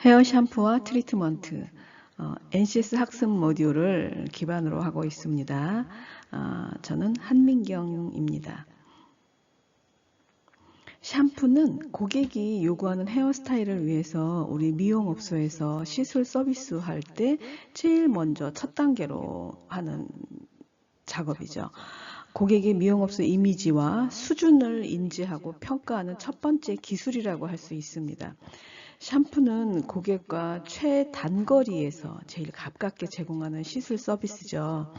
헤어 샴푸와 트리트먼트, NCS 학습 모듈을 기반으로 하고 있습니다. 저는 한민경입니다. 샴푸는 고객이 요구하는 헤어스타일을 위해서 우리 미용업소에서 시술 서비스할 때 제일 먼저 첫 단계로 하는 작업이죠. 고객의 미용업소 이미지와 수준을 인지하고 평가하는 첫 번째 기술이라고 할 수 있습니다. 샴푸는 고객과 최단거리에서 제일 가깝게 제공하는 시술 서비스죠.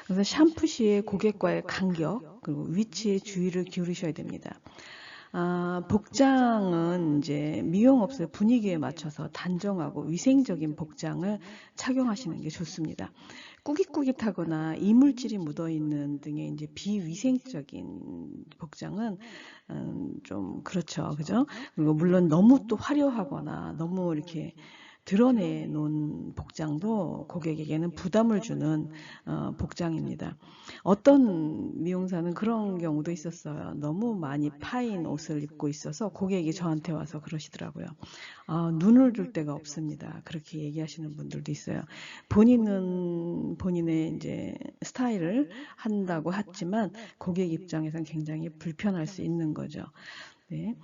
그래서 샴푸 시에 고객과의 간격 그리고 위치에 주의를 기울이셔야 됩니다. 복장은 이제 미용업소의 분위기에 맞춰서 단정하고 위생적인 복장을 착용하시는 게 좋습니다. 꾸깃꾸깃하거나 이물질이 묻어있는 등의 이제 비위생적인 복장은 좀 그렇죠, 그죠? 그리고 물론 너무 또 화려하거나 너무 이렇게 드러내 놓은 복장도 고객에게는 부담을 주는 복장입니다. 어떤 미용사는 그런 경우도 있었어요. 너무 많이 파인 옷을 입고 있어서 고객이 저한테 와서 그러시더라고요. 눈을 둘 데가 없습니다. 그렇게 얘기하시는 분들도 있어요. 본인은 본인의 이제 스타일을 한다고 했지만 고객 입장에선 굉장히 불편할 수 있는 거죠. 네.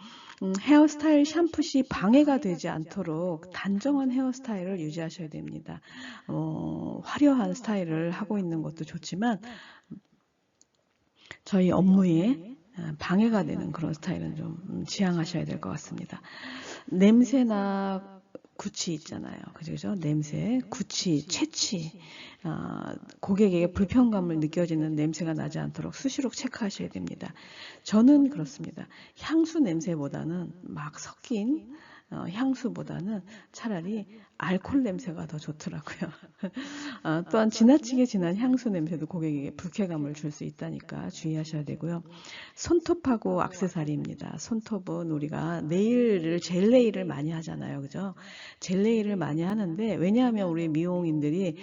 헤어스타일 샴푸 시 방해가 되지 않도록 단정한 헤어스타일을 유지하셔야 됩니다. 화려한 스타일을 하고 있는 것도 좋지만 저희 업무에 방해가 되는 그런 스타일은 좀 지양하셔야 될 것 같습니다. 냄새나 구취 있잖아요. 그죠? 냄새, 구취, 채취, 고객에게 불편감을 느껴지는 냄새가 나지 않도록 수시로 체크하셔야 됩니다. 저는 그렇습니다. 향수 냄새보다는 막 섞인 향수보다는 차라리 알코올 냄새가 더 좋더라고요. 또한 지나치게 진한 향수 냄새도 고객에게 불쾌감을 줄 수 있다니까 주의하셔야 되고요. 손톱하고 액세서리입니다. 손톱은 우리가 젤 네일을 많이 하잖아요. 그죠? 젤 네일을 많이 하는데 왜냐하면 우리 미용인들이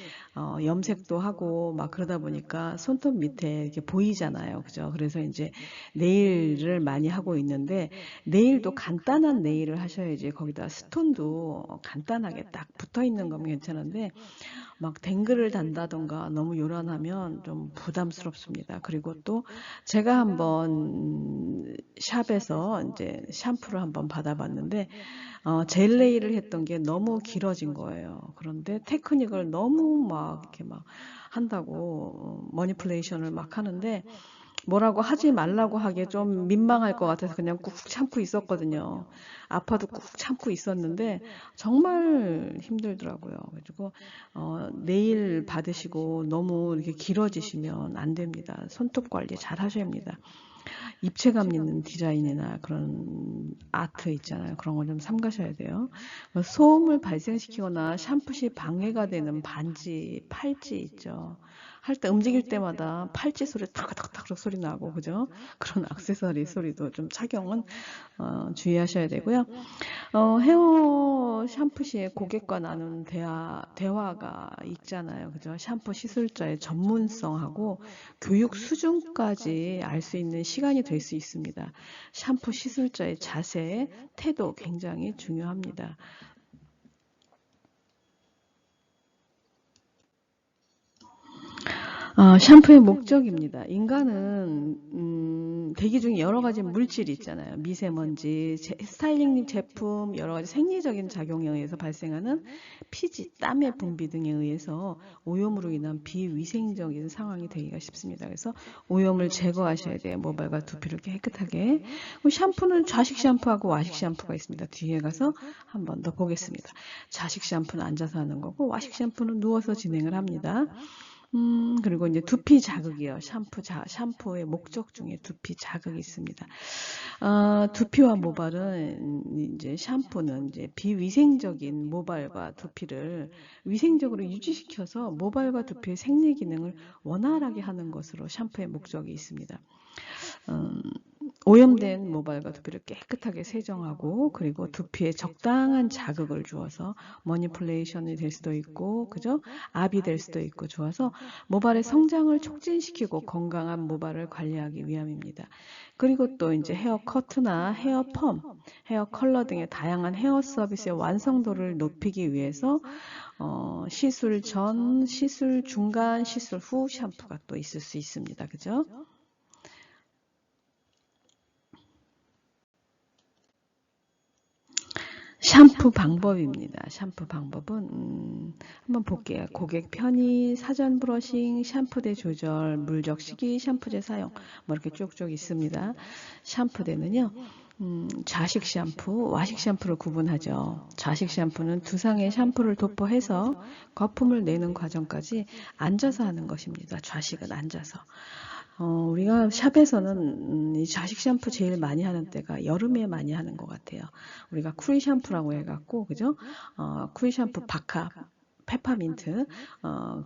염색도 하고 막 그러다 보니까 손톱 밑에 이렇게 보이잖아요. 그죠? 그래서 이제 네일을 많이 하고 있는데 네일도 간단한 네일을 하셔야지 거기다 스톤도 간단하게 딱 붙어 있는 거면 괜찮은데 막 댕글을 단다던가 너무 요란하면 좀 부담스럽습니다. 그리고 또 제가 한번 샵에서 이제 샴푸를 한번 받아봤는데 젤 네일을 했던 게 너무 길어진 거예요. 그런데 테크닉을 너무 막 이렇게 막 한다고 머니플레이션을 막 하는데 뭐라고 하지 말라고 하기에 좀 민망할 것 같아서 그냥 꾹 참고 있었거든요. 아파도 꾹 참고 있었는데 정말 힘들더라고요. 그래가지고 네일 받으시고 너무 이렇게 길어지시면 안 됩니다. 손톱 관리 잘 하셔야 합니다. 입체감 있는 디자인이나 그런 아트 있잖아요. 그런 걸 좀 삼가셔야 돼요. 소음을 발생시키거나 샴푸 시 방해가 되는 반지, 팔찌 있죠. 할 때 움직일 때마다 팔찌 소리 탁탁탁 소리 나고 그죠? 그런 액세서리 소리도 좀 착용은 주의하셔야 되고요. 헤어 샴푸 시에 고객과 나눈 대화가 있잖아요. 그죠? 샴푸 시술자의 전문성하고 교육 수준까지 알 수 있는 시간이 될 수 있습니다. 샴푸 시술자의 자세, 태도 굉장히 중요합니다. 샴푸의 목적입니다. 인간은 대기 중에 여러 가지 물질이 있잖아요. 미세먼지, 스타일링 제품, 여러 가지 생리적인 작용에 의해서 발생하는 피지, 땀의 분비 등에 의해서 오염으로 인한 비위생적인 상황이 되기가 쉽습니다. 그래서 오염을 제거하셔야 돼요. 모발과 두피를 깨끗하게. 샴푸는 좌식 샴푸하고 와식 샴푸가 있습니다. 뒤에 가서 한 번 더 보겠습니다. 좌식 샴푸는 앉아서 하는 거고 와식 샴푸는 누워서 진행을 합니다. 그리고 이제 두피 자극이요. 샴푸의 목적 중에 두피 자극이 있습니다. 두피와 모발은 이제 샴푸는 이제 비위생적인 모발과 두피를 위생적으로 유지시켜서 모발과 두피의 생리 기능을 원활하게 하는 것으로 샴푸의 목적이 있습니다. 오염된 모발과 두피를 깨끗하게 세정하고 그리고 두피에 적당한 자극을 주어서 머니플레이션이 될 수도 있고 그죠? 압이 될 수도 있고 좋아서 모발의 성장을 촉진시키고 건강한 모발을 관리하기 위함입니다. 그리고 또 이제 헤어 커트나 헤어 펌 헤어 컬러 등의 다양한 헤어 서비스의 완성도를 높이기 위해서 시술 전, 시술 중간, 시술 후 샴푸가 또 있을 수 있습니다. 그죠? 샴푸 방법입니다. 샴푸 방법은 한번 볼게요. 고객 편의, 사전 브러싱, 샴푸대 조절, 물적 시기, 샴푸제 사용 뭐 이렇게 쭉쭉 있습니다. 샴푸대는요. 좌식 샴푸, 와식 샴푸를 구분하죠. 좌식 샴푸는 두상에 샴푸를 도포해서 거품을 내는 과정까지 앉아서 하는 것입니다. 좌식은 앉아서. 우리가 샵에서는 이 좌식 샴푸 제일 많이 하는 때가 여름에 많이 하는 것 같아요. 우리가 쿠리 샴푸라고 해갖고, 그죠? 쿠리 샴푸 바카, 페퍼민트,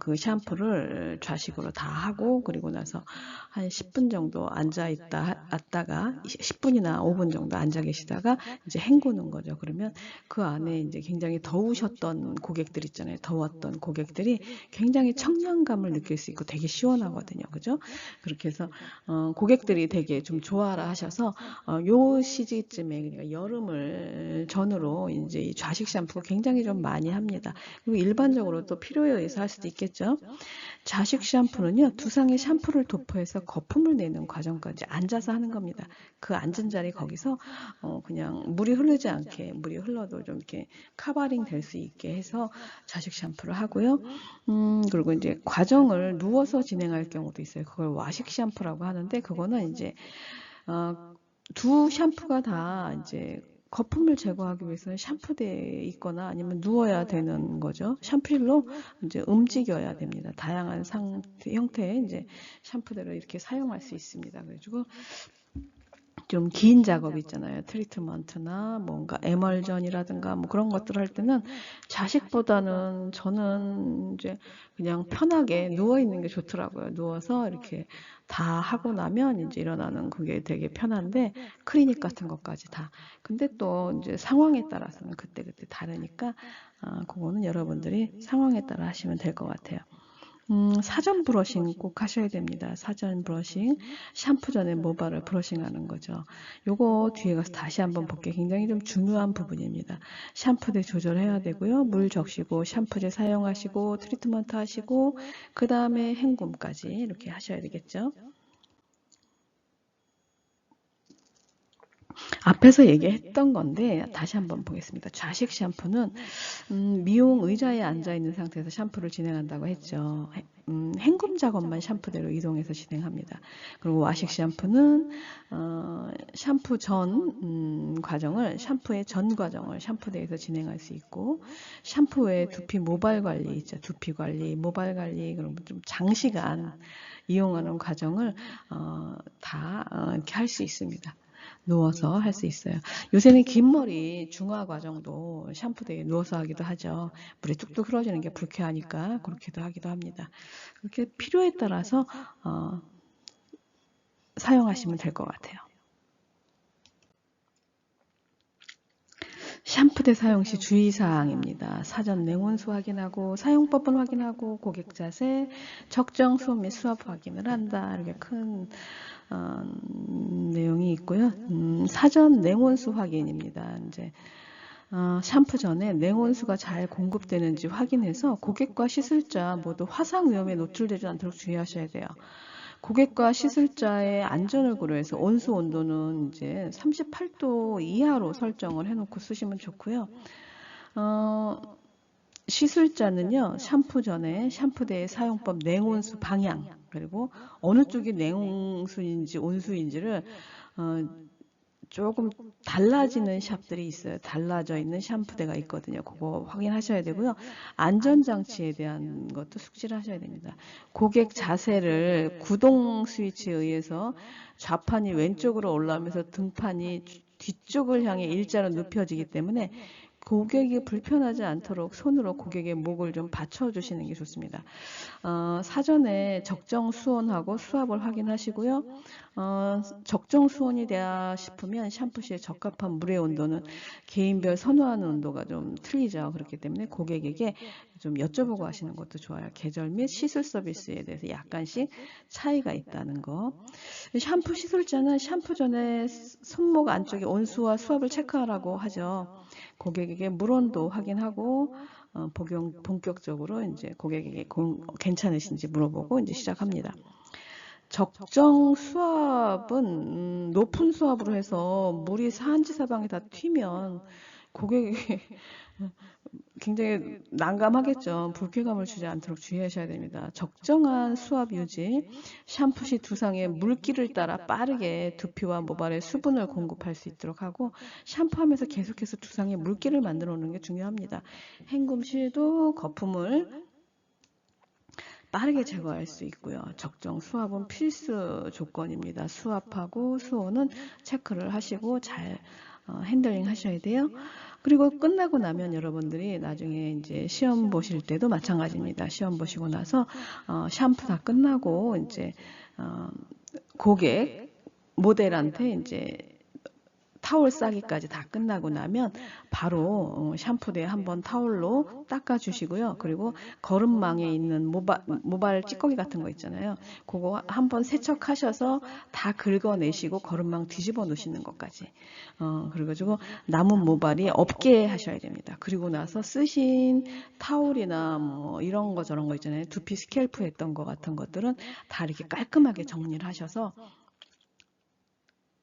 그 샴푸를 좌식으로 다 하고, 그리고 나서 한 10분 정도 앉다가 10분이나 5분 정도 앉아 계시다가 이제 헹구는 거죠. 그러면 그 안에 이제 굉장히 더우셨던 고객들 있잖아요. 더웠던 고객들이 굉장히 청량감을 느낄 수 있고 되게 시원하거든요. 그죠? 그렇게 해서, 고객들이 되게 좀 좋아라 하셔서, 요 시기쯤에, 그러니까 여름을 전후로 이제 이 좌식 샴푸가 굉장히 좀 많이 합니다. 그리고 일반적으로 또 필요에 의해서 할 수도 있겠죠. 좌식 샴푸는요, 두상에 샴푸를 도포해서 거품을 내는 과정까지 앉아서 하는 겁니다. 그 앉은 자리 거기서 그냥 물이 흐르지 않게, 물이 흘러도 좀 이렇게 카바링 될 수 있게 해서 좌식 샴푸를 하고요. 그리고 이제 과정을 누워서 진행할 경우도 있어요. 그걸 와식 샴푸라고 하는데, 그거는 이제 두 샴푸가 다 이제 거품을 제거하기 위해서는 샴푸대에 있거나 아니면 누워야 되는 거죠. 샴푸실로 이제 움직여야 됩니다. 다양한 형태의 이제 샴푸대를 이렇게 사용할 수 있습니다. 그래가지고 좀 긴 작업 있잖아요. 트리트먼트나 뭔가 에멀전이라든가 뭐 그런 것들 할 때는 좌식보다는 저는 이제 그냥 편하게 누워 있는 게 좋더라고요. 누워서 이렇게 다 하고 나면 이제 일어나는 그게 되게 편한데, 클리닉 같은 것까지 다. 근데 또 이제 상황에 따라서는 그때그때 다르니까 그거는 여러분들이 상황에 따라 하시면 될 것 같아요. 사전 브러싱 꼭 하셔야 됩니다. 사전 브러싱, 샴푸 전에 모발을 브러싱하는 거죠. 요거 뒤에 가서 다시 한번 볼게요. 굉장히 좀 중요한 부분입니다. 샴푸대 조절해야 되고요. 물 적시고 샴푸제 사용하시고 트리트먼트 하시고 그 다음에 헹굼까지 이렇게 하셔야 되겠죠. 앞에서 얘기했던 건데 다시 한번 보겠습니다. 좌식 샴푸는 미용 의자에 앉아 있는 상태에서 샴푸를 진행한다고 했죠. 헹굼 작업만 샴푸대로 이동해서 진행합니다. 그리고 와식 샴푸는 샴푸 전 과정을, 샴푸의 전 과정을 샴푸대에서 진행할 수 있고, 샴푸 외에 두피 모발 관리 있죠. 두피 관리, 모발 관리, 그럼 좀 장시간 이용하는 과정을 다 이렇게 할 수 있습니다. 누워서 할 수 있어요. 요새는 긴 머리 중화 과정도 샴푸대에 누워서 하기도 하죠. 물이 뚝뚝 흘러지는 게 불쾌하니까 그렇게도 하기도 합니다. 그렇게 필요에 따라서 사용하시면 될 것 같아요. 샴푸대 사용 시 주의사항입니다. 사전 냉온수 확인하고 사용법을 확인하고 고객 자세, 적정 수압 및 수압 확인을 한다. 이렇게 큰 내용이 있고요. 사전 냉온수 확인입니다. 이제 샴푸 전에 냉온수가 잘 공급되는지 확인해서 고객과 시술자 모두 화상 위험에 노출되지 않도록 주의하셔야 돼요. 고객과 시술자의 안전을 고려해서 온수 온도는 이제 38도 이하로 설정을 해놓고 쓰시면 좋고요. 시술자는요, 샴푸 전에 샴푸대의 사용법, 냉온수 방향, 그리고 어느 쪽이 냉온수인지 온수인지를 조금 달라지는 샵들이 있어요. 달라져 있는 샴푸대가 있거든요. 그거 확인하셔야 되고요. 안전장치에 대한 것도 숙지를 하셔야 됩니다. 고객 자세를 구동 스위치에 의해서 좌판이 왼쪽으로 올라오면서 등판이 뒤쪽을 향해 일자로 눕혀지기 때문에 고객이 불편하지 않도록 손으로 고객의 목을 좀 받쳐주시는 게 좋습니다. 사전에 적정 수온하고 수압을 확인하시고요. 적정 수온이 돼야 싶으면 샴푸 시에 적합한 물의 온도는 개인별 선호하는 온도가 좀 틀리죠. 그렇기 때문에 고객에게 좀 여쭤보고 하시는 것도 좋아요. 계절 및 시술 서비스에 대해서 약간씩 차이가 있다는 거. 샴푸 시술자는 샴푸 전에 손목 안쪽의 온수와 수압을 체크하라고 하죠. 고객에게 물온도 확인하고 본격적으로 이제 고객에게 괜찮으신지 물어보고 이제 시작합니다. 적정 수압은 높은 수압으로 해서 물이 사한지사방에 다 튀면 고객에게 굉장히 난감하겠죠. 불쾌감을 주지 않도록 주의하셔야 됩니다. 적정한 수압 유지, 샴푸 시 두상에 물기를 따라 빠르게 두피와 모발에 수분을 공급할 수 있도록 하고 샴푸하면서 계속해서 두상에 물기를 만들어 놓는 게 중요합니다. 헹굼 시에도 거품을 빠르게 제거할 수 있고요. 적정 수압은 필수 조건입니다. 수압하고 수온은 체크를 하시고 잘 핸들링 하셔야 돼요. 그리고 끝나고 나면 여러분들이 나중에 이제 시험 보실 때도 마찬가지입니다. 시험 보시고 나서 샴푸 다 끝나고 이제 고객 모델한테 이제 타월 싸기까지 다 끝나고 나면 바로 샴푸대 한번 타월로 닦아주시고요. 그리고 거름망에 있는 모발 찌꺼기 같은 거 있잖아요. 그거 한번 세척하셔서 다 긁어내시고 거름망 뒤집어 놓으시는 것까지. 그래가지고 남은 모발이 없게 하셔야 됩니다. 그리고 나서 쓰신 타올이나 뭐 이런 거 저런 거 있잖아요. 두피 스캘프 했던 거 같은 것들은 다 이렇게 깔끔하게 정리를 하셔서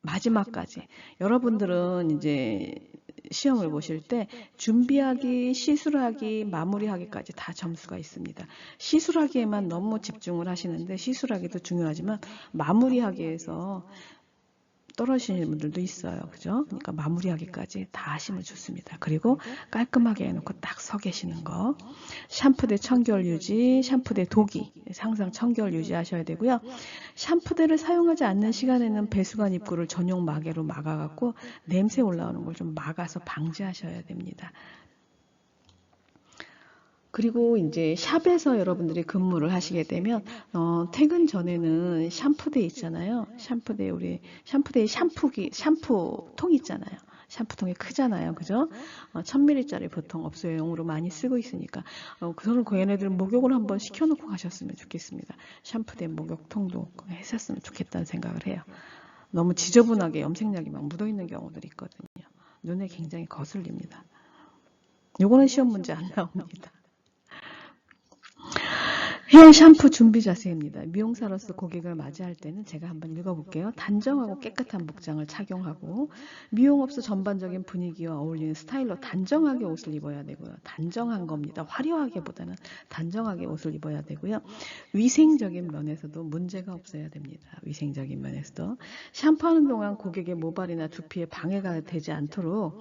마지막까지 여러분들은 이제 시험을 보실 때 준비하기, 시술하기, 마무리하기까지 다 점수가 있습니다. 시술하기에만 너무 집중을 하시는데 시술하기도 중요하지만 마무리하기에서 떨어지시는 분들도 있어요. 그죠? 그러니까 마무리하기까지 다 하시면 좋습니다. 그리고 깔끔하게 해놓고 딱 서 계시는 거. 샴푸대 청결 유지, 샴푸대 도기. 항상 청결 유지하셔야 되고요. 샴푸대를 사용하지 않는 시간에는 배수관 입구를 전용 마개로 막아갖고 냄새 올라오는 걸 좀 막아서 방지하셔야 됩니다. 그리고 이제 샵에서 여러분들이 근무를 하시게 되면 퇴근 전에는 샴푸대 있잖아요. 샴푸대에 샴푸통 있잖아요. 샴푸통이 크잖아요. 그죠? 1000ml짜리 보통 업소용으로 많이 쓰고 있으니까 그거는 얘네들 목욕을 한번 시켜놓고 가셨으면 좋겠습니다. 샴푸대 목욕통도 했었으면 좋겠다는 생각을 해요. 너무 지저분하게 염색약이 막 묻어있는 경우들이 있거든요. 눈에 굉장히 거슬립니다. 요거는 시험 문제 안 나옵니다. 헤어 샴푸 준비 자세입니다. 미용사로서 고객을 맞이할 때는 제가 한번 읽어볼게요. 단정하고 깨끗한 복장을 착용하고 미용업소 전반적인 분위기와 어울리는 스타일로 단정하게 옷을 입어야 되고요. 단정한 겁니다. 화려하게보다는 단정하게 옷을 입어야 되고요. 위생적인 면에서도 문제가 없어야 됩니다. 위생적인 면에서도 샴푸하는 동안 고객의 모발이나 두피에 방해가 되지 않도록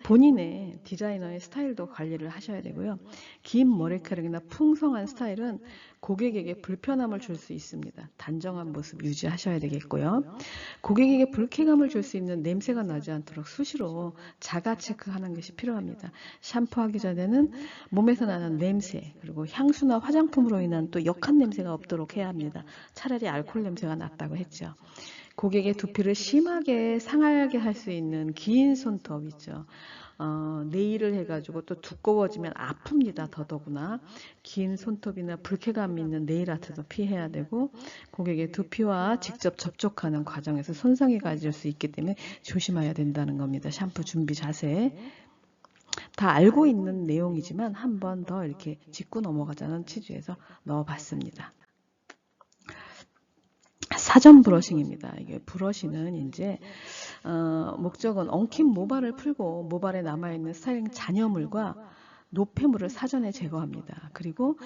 본인의 디자이너의 스타일도 관리를 하셔야 되고요. 긴 머리카락이나 풍성한 스타일은 고객에게 불편함을 줄 수 있습니다. 단정한 모습 유지하셔야 되겠고요. 고객에게 불쾌감을 줄 수 있는 냄새가 나지 않도록 수시로 자가 체크하는 것이 필요합니다. 샴푸하기 전에는 몸에서 나는 냄새 그리고 향수나 화장품으로 인한 또 역한 냄새가 없도록 해야 합니다. 차라리 알코올 냄새가 났다고 했죠. 고객의 두피를 심하게 상하게 할 수 있는 긴 손톱 있죠. 네일을 해가지고 또 두꺼워지면 아픕니다. 더더구나 긴 손톱이나 불쾌감 있는 네일 아트도 피해야 되고 고객의 두피와 직접 접촉하는 과정에서 손상이 가질 수 있기 때문에 조심해야 된다는 겁니다. 샴푸 준비 자세 다 알고 있는 내용이지만 한 번 더 이렇게 짚고 넘어가자는 취지에서 넣어봤습니다. 사전 브러싱입니다. 이게 브러쉬는 이제 목적은 엉킨 모발을 풀고 모발에 남아있는 스타일링 잔여물과 노폐물을 사전에 제거합니다. 그리고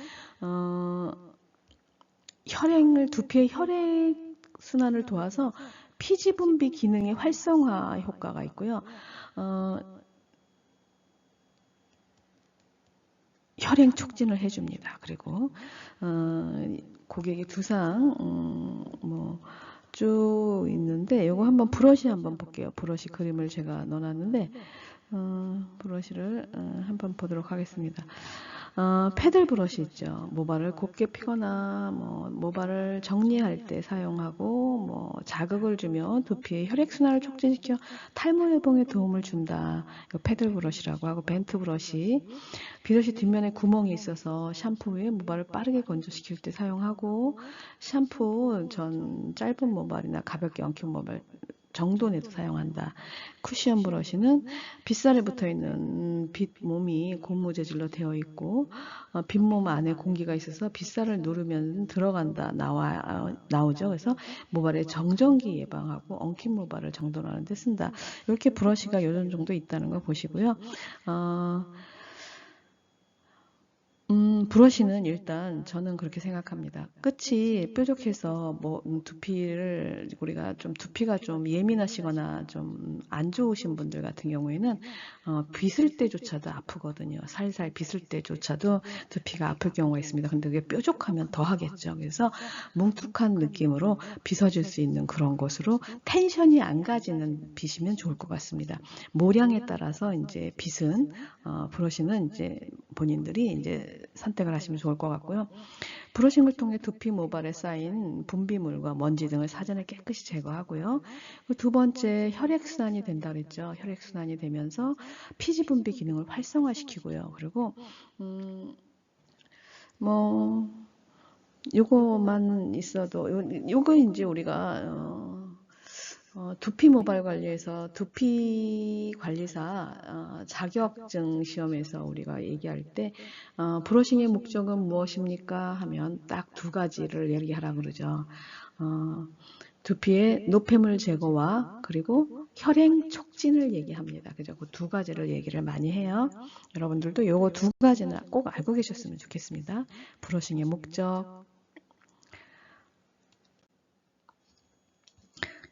두피의 혈액 순환을 도와서 피지 분비 기능의 활성화 효과가 있고요. 혈행 촉진을 해줍니다. 그리고 고객의 두상 쭉 있는데 이거 한번 브러쉬 한번 볼게요. 브러쉬 그림을 제가 넣어놨는데 브러쉬를 한번 보도록 하겠습니다. 패들 브러쉬 있죠. 모발을 곱게 피거나 모발을 정리할 때 사용하고 자극을 주며 두피의 혈액순환을 촉진시켜 탈모 예방에 도움을 준다. 이거 패들 브러쉬라고 하고, 벤트 브러쉬. 브러쉬 뒷면에 구멍이 있어서 샴푸 후에 모발을 빠르게 건조시킬 때 사용하고, 샴푸 전 짧은 모발이나 가볍게 엉킨 모발 정돈에도 사용한다. 쿠션 브러쉬는 빗살에 붙어있는 빗몸이 고무 재질로 되어 있고, 빗몸 안에 공기가 있어서 빗살을 누르면 들어간다 나오죠. 그래서 모발의 정전기 예방하고 엉킨 모발을 정돈하는 데 쓴다. 이렇게 브러쉬가 요런 정도 있다는 거 보시고요. 브러쉬는 일단 저는 그렇게 생각합니다. 끝이 뾰족해서 두피를 우리가 좀 두피가 좀 예민하시거나 좀 안 좋으신 분들 같은 경우에는 빗을 때조차도 아프거든요. 살살 빗을 때조차도 두피가 아플 경우가 있습니다. 근데 그게 뾰족하면 더 하겠죠. 그래서 뭉툭한 느낌으로 빗어줄 수 있는 그런 것으로 텐션이 안 가지는 빗이면 좋을 것 같습니다. 모량에 따라서 이제 빗은 브러쉬는 이제 본인들이 이제 선택을 하시면 좋을 것 같고요. 브러싱을 통해 두피 모발에 쌓인 분비물과 먼지 등을 사전에 깨끗이 제거하고요. 두 번째, 혈액순환이 된다 그랬죠. 혈액순환이 되면서 피지 분비 기능을 활성화시키고요. 그리고 요거만 있어도 요거 이제 우리가 두피 모발 관리에서 두피 관리사 자격증 시험에서 우리가 얘기할 때 브러싱의 목적은 무엇입니까 하면 딱 두 가지를 얘기하라 그러죠. 두피의 노폐물 제거와 그리고 혈행 촉진을 얘기합니다. 그죠? 그 두 가지를 얘기를 많이 해요. 여러분들도 요거 두 가지는 꼭 알고 계셨으면 좋겠습니다. 브러싱의 목적,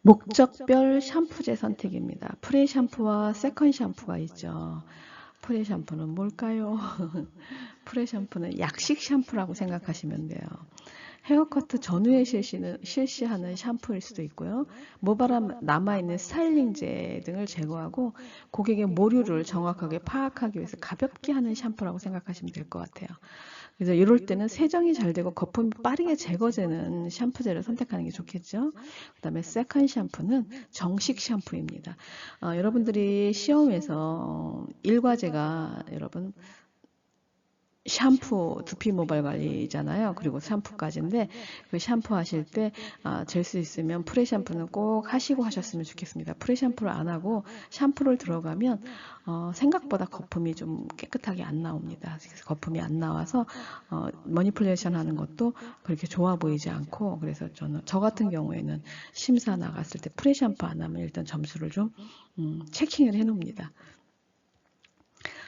목적별 샴푸제 선택입니다. 프레 샴푸와 세컨 샴푸가 있죠. 프레 샴푸는 뭘까요? 프레 샴푸는 약식 샴푸라고 생각하시면 돼요. 헤어커트 전후에 실시하는 샴푸일 수도 있고요. 모발에 남아있는 스타일링제 등을 제거하고 고객의 모류를 정확하게 파악하기 위해서 가볍게 하는 샴푸라고 생각하시면 될 것 같아요. 그래서 이럴 때는 세정이 잘 되고 거품이 빠르게 제거되는 샴푸제를 선택하는 게 좋겠죠. 그 다음에 세컨 샴푸는 정식 샴푸입니다. 여러분들이 시험에서 일과제가 여러분 샴푸, 두피 모발 관리잖아요. 그리고 샴푸까지인데 그 샴푸 하실 때 될 수 있으면 프레 샴푸는 꼭 하시고 하셨으면 좋겠습니다. 프레 샴푸를 안 하고 샴푸를 들어가면 생각보다 거품이 좀 깨끗하게 안 나옵니다. 그래서 거품이 안 나와서 머니플레이션 하는 것도 그렇게 좋아 보이지 않고, 그래서 저 같은 경우에는 심사 나갔을 때 프레 샴푸 안 하면 일단 점수를 좀 체킹을 해 놓습니다.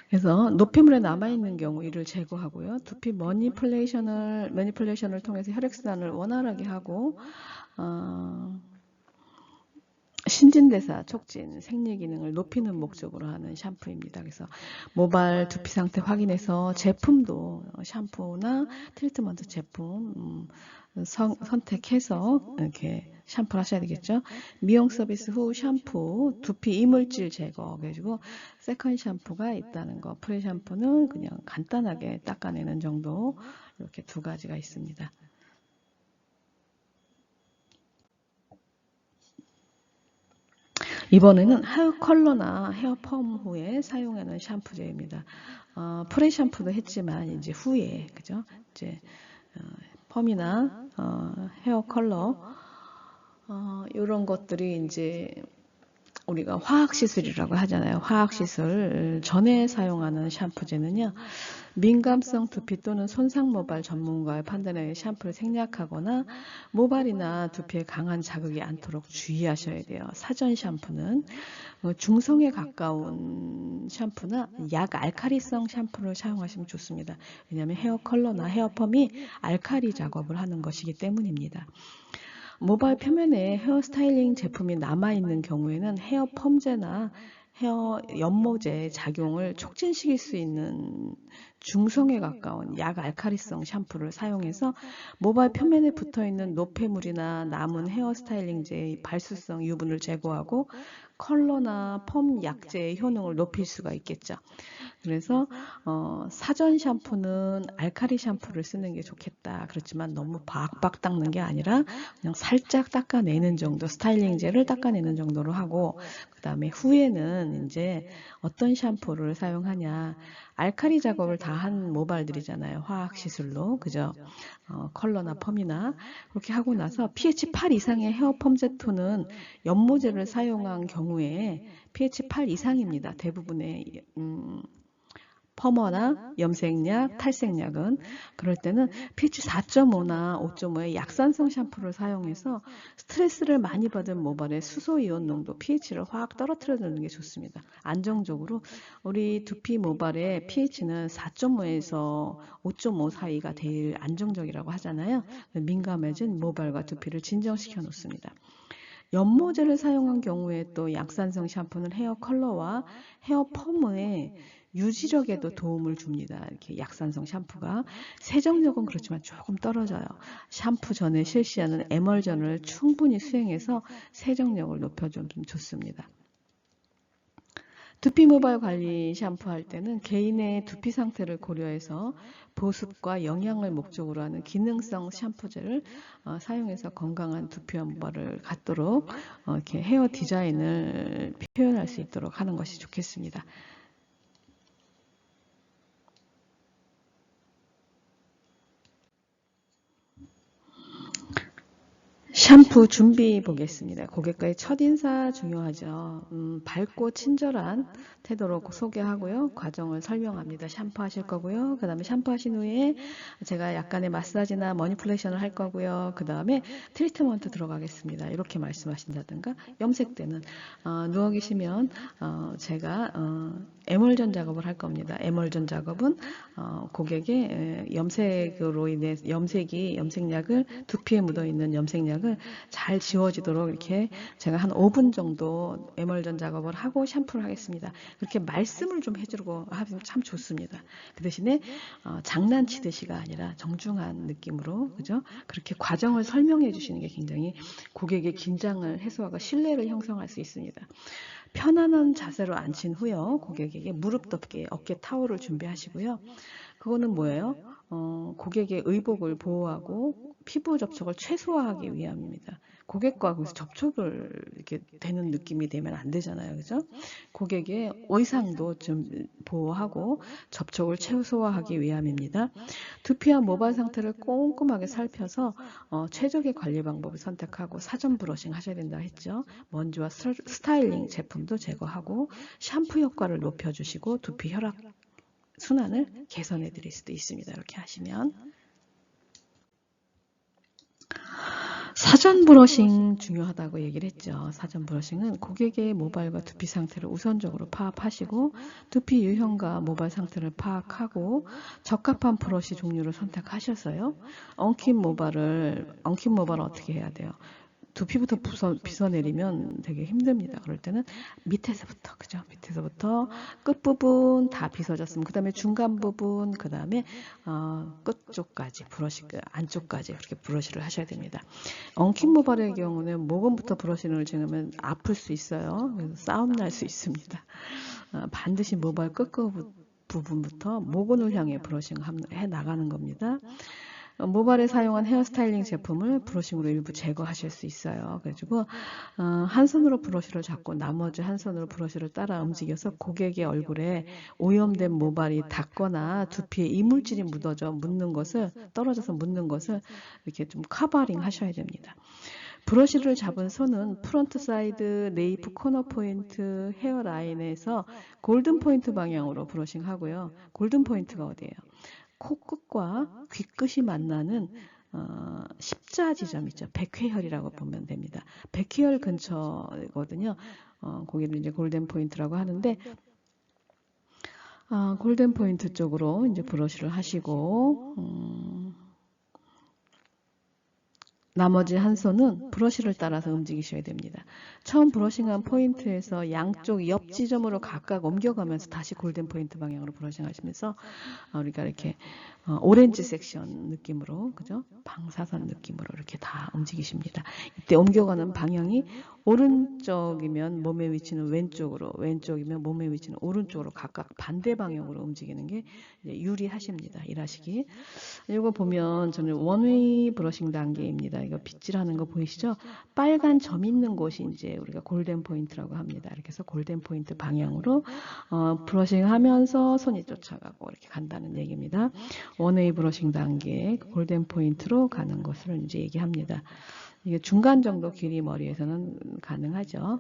그래서 노폐물에 남아있는 경우 이를 제거하고요. 두피 매니플레이션을 통해서 혈액순환을 원활하게 하고 신진대사 촉진, 생리 기능을 높이는 목적으로 하는 샴푸입니다. 그래서 모발 두피 상태 확인해서 제품도 샴푸나 트리트먼트 제품 선택해서 이렇게 샴푸를 하셔야 되겠죠. 미용 서비스 후 샴푸, 두피 이물질 제거, 그래가지고 세컨 샴푸가 있다는 거. 프레 샴푸는 그냥 간단하게 닦아내는 정도. 이렇게 두 가지가 있습니다. 이번에는 헤어 컬러나 헤어 펌 후에 사용하는 샴푸제입니다. 프레 샴푸도 했지만 이제 후에, 그죠? 이제 펌이나 헤어 컬러 이런 것들이 이제 우리가 화학시술이라고 하잖아요. 화학시술 전에 사용하는 샴푸제는요. 민감성 두피 또는 손상 모발 전문가의 판단에 샴푸를 생략하거나 모발이나 두피에 강한 자극이 않도록 주의하셔야 돼요. 사전 샴푸는 중성에 가까운 샴푸나 약 알칼리성 샴푸를 사용하시면 좋습니다. 왜냐하면 헤어 컬러나 헤어 펌이 알칼리 작업을 하는 것이기 때문입니다. 모발 표면에 헤어 스타일링 제품이 남아있는 경우에는 헤어 펌제나 헤어 연모제 작용을 촉진시킬 수 있는 중성에 가까운 약 알칼리성 샴푸를 사용해서 모발 표면에 붙어있는 노폐물이나 남은 헤어 스타일링제의 발수성 유분을 제거하고 컬러나 펌 약제의 효능을 높일 수가 있겠죠. 그래서 사전 샴푸는 알칼리 샴푸를 쓰는 게 좋겠다. 그렇지만 너무 박박 닦는 게 아니라 그냥 살짝 닦아내는 정도, 스타일링제를 닦아내는 정도로 하고, 그 다음에 후에는 이제 어떤 샴푸를 사용하냐. 알칼리 작업을 다 한 모발들이잖아요. 화학 시술로. 그죠? 컬러나 펌이나. 그렇게 하고 나서 pH 8 이상의 헤어 펌제 톤은 연모제를 사용한 경우에 pH 8 이상입니다. 대부분의 펌머나 염색약, 탈색약은 그럴 때는 pH 4.5나 5.5의 약산성 샴푸를 사용해서 스트레스를 많이 받은 모발의 수소이온 농도 pH를 확 떨어뜨려 주는 게 좋습니다. 안정적으로 우리 두피 모발의 pH는 4.5에서 5.5 사이가 제일 안정적이라고 하잖아요. 민감해진 모발과 두피를 진정시켜 놓습니다. 연모제를 사용한 경우에 또 약산성 샴푸는 헤어 컬러와 헤어 펌의 유지력에도 도움을 줍니다. 이렇게 약산성 샴푸가 세정력은 그렇지만 조금 떨어져요. 샴푸 전에 실시하는 에멀전을 충분히 수행해서 세정력을 높여주면 좋습니다. 두피 모발 관리 샴푸할 때는 개인의 두피 상태를 고려해서 보습과 영양을 목적으로 하는 기능성 샴푸제를 사용해서 건강한 두피와 모발을 갖도록 이렇게 헤어 디자인을 표현할 수 있도록 하는 것이 좋겠습니다. 샴푸 준비 보겠습니다. 고객과의 첫인사 중요하죠. 밝고 친절한 태도로 소개하고요. 과정을 설명합니다. 샴푸하실 거고요. 그 다음에 샴푸하신 후에 제가 약간의 마사지나 머니플레이션을 할 거고요. 그 다음에 트리트먼트 들어가겠습니다. 이렇게 말씀하신다든가 염색 때는 누워 계시면 제가 에멀전 작업을 할 겁니다. 에멀전 작업은 고객의 염색으로 인해 염색약을 두피에 묻어 있는 염색약을 잘 지워지도록 이렇게 제가 한 5분 정도 에멀전 작업을 하고 샴푸를 하겠습니다. 그렇게 말씀을 좀 해주고 하면 참 좋습니다. 그 대신에 장난치듯이가 아니라 정중한 느낌으로 그죠? 그렇게 과정을 설명해 주시는 게 굉장히 고객의 긴장을 해소하고 신뢰를 형성할 수 있습니다. 편안한 자세로 앉힌 후요. 고객에게 무릎 덮개, 어깨 타올을 준비하시고요. 그거는 뭐예요? 고객의 의복을 보호하고 피부 접촉을 최소화하기 위함입니다. 고객과 거기서 접촉을 이렇게 되는 느낌이 되면 안 되잖아요. 그죠? 고객의 의상도 좀 보호하고 접촉을 최소화하기 위함입니다. 두피와 모발 상태를 꼼꼼하게 살펴서 최적의 관리 방법을 선택하고 사전 브러싱 하셔야 된다 했죠. 먼지와 스타일링 제품도 제거하고 샴푸 효과를 높여주시고 두피 혈액 순환을 개선해 드릴 수도 있습니다. 이렇게 하시면 사전 브러싱 중요하다고 얘기를 했죠. 사전 브러싱은 고객의 모발과 두피 상태를 우선적으로 파악하시고 두피 유형과 모발 상태를 파악하고 적합한 브러쉬 종류를 선택하셔서요. 엉킨 모발을 어떻게 해야 돼요? 두피부터 빗어내리면 되게 힘듭니다. 그럴 때는 밑에서부터, 그죠? 밑에서부터 끝부분 다 빗어졌으면, 그 다음에 중간 부분, 그 다음에 끝쪽까지, 브러쉬, 안쪽까지 그렇게 브러쉬를 하셔야 됩니다. 엉킨 모발의 경우는 모근부터 브러쉬를 지으면 아플 수 있어요. 그래서 싸움 날 수 있습니다. 반드시 모발 끝부분부터 모근을 향해 브러싱 해 나가는 겁니다. 모발에 사용한 헤어스타일링 제품을 브러싱으로 일부 제거하실 수 있어요. 그래가지고 한 손으로 브러쉬를 잡고 나머지 한 손으로 브러쉬를 따라 움직여서 고객의 얼굴에 오염된 모발이 닿거나 두피에 이물질이 떨어져서 묻는 것을 이렇게 좀 커버링 하셔야 됩니다. 브러쉬를 잡은 손은 프론트 사이드, 네이프 코너 포인트, 헤어라인에서 골든 포인트 방향으로 브러싱 하고요. 골든 포인트가 어디예요? 코끝과 귀끝이 만나는 십자 지점 있죠. 백회혈이라고 보면 됩니다. 백회혈 근처거든요. 거기를 이제 골든 포인트라고 하는데 골든 포인트 쪽으로 이제 브러쉬를 하시고 나머지 한 손은 브러쉬를 따라서 움직이셔야 됩니다. 처음 브러싱한 포인트에서 양쪽 옆 지점으로 각각 옮겨가면서 다시 골든 포인트 방향으로 브러싱 하시면서 우리가 이렇게 오렌지 섹션 느낌으로, 그죠? 방사선 느낌으로 이렇게 다 움직이십니다. 이때 옮겨가는 방향이 오른쪽이면 몸의 위치는 왼쪽으로, 왼쪽이면 몸의 위치는 오른쪽으로 각각 반대 방향으로 움직이는 게 이제 유리하십니다. 일하시기. 이거 보면 저는 원웨이 브러싱 단계입니다. 이거 빗질하는 거 보이시죠? 빨간 점 있는 곳이 이제 우리가 골든 포인트라고 합니다. 이렇게 해서 골든 포인트 방향으로 브러싱 하면서 손이 쫓아가고 이렇게 간다는 얘기입니다. 원웨이 브러싱 단계 골든 포인트로 가는 것을 이제 얘기합니다. 이게 중간 정도 길이 머리에서는 가능하죠.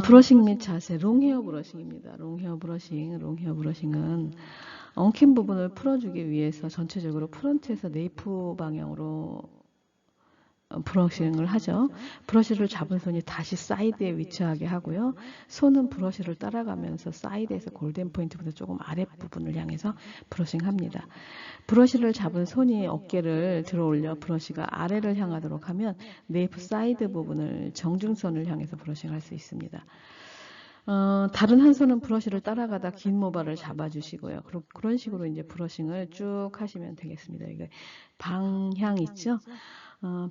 브러싱 및 자세, 롱헤어 브러싱입니다. 롱헤어 브러싱은 엉킨 부분을 풀어주기 위해서 전체적으로 프론트에서 네이프 방향으로 브러싱을 하죠. 브러쉬를 잡은 손이 다시 사이드에 위치하게 하고요. 손은 브러쉬를 따라가면서 사이드에서 골든 포인트보다 조금 아랫부분을 향해서 브러싱합니다. 브러쉬를 잡은 손이 어깨를 들어 올려 브러쉬가 아래를 향하도록 하면 네이프 사이드 부분을 정중선을 향해서 브러싱할 수 있습니다. 다른 한 손은 브러쉬를 따라가다 긴 모발을 잡아주시고요. 그런 식으로 이제 브러싱을 쭉 하시면 되겠습니다. 이게 방향 있죠?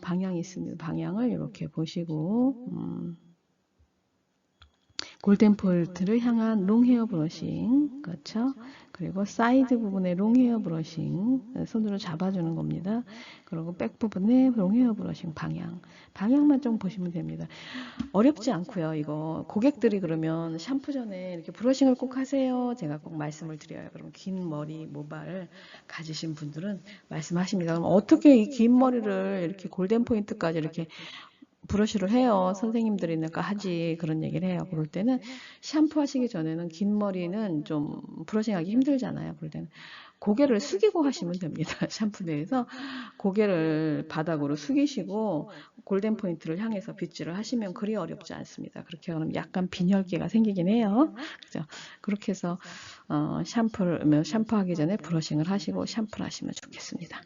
방향이 있습니다. 방향을 이렇게 보시고 골든 포인트를 향한 롱헤어 브러싱, 그렇죠? 그리고 사이드 부분에 롱헤어 브러싱, 손으로 잡아주는 겁니다. 그리고 백 부분에 롱헤어 브러싱 방향만 좀 보시면 됩니다. 어렵지 않고요. 이거 고객들이 그러면 샴푸 전에 이렇게 브러싱을 꼭 하세요. 제가 꼭 말씀을 드려요. 그럼 긴 머리 모발 가지신 분들은 말씀하십니다. 그럼 어떻게 이 긴 머리를 이렇게 골든 포인트까지 이렇게 브러쉬를 해요. 선생님들이니까 하지. 그런 얘기를 해요. 그럴 때는 샴푸 하시기 전에는 긴 머리는 좀 브러싱하기 힘들잖아요. 그럴 때는 고개를 숙이고 하시면 됩니다. 샴푸 내에서 고개를 바닥으로 숙이시고 골든 포인트를 향해서 빗질을 하시면 그리 어렵지 않습니다. 그렇게 하면 약간 빈혈기가 생기긴 해요. 그죠? 그렇게 해서 샴푸하기 전에 브러싱을 하시고 샴푸를 하시면 좋겠습니다.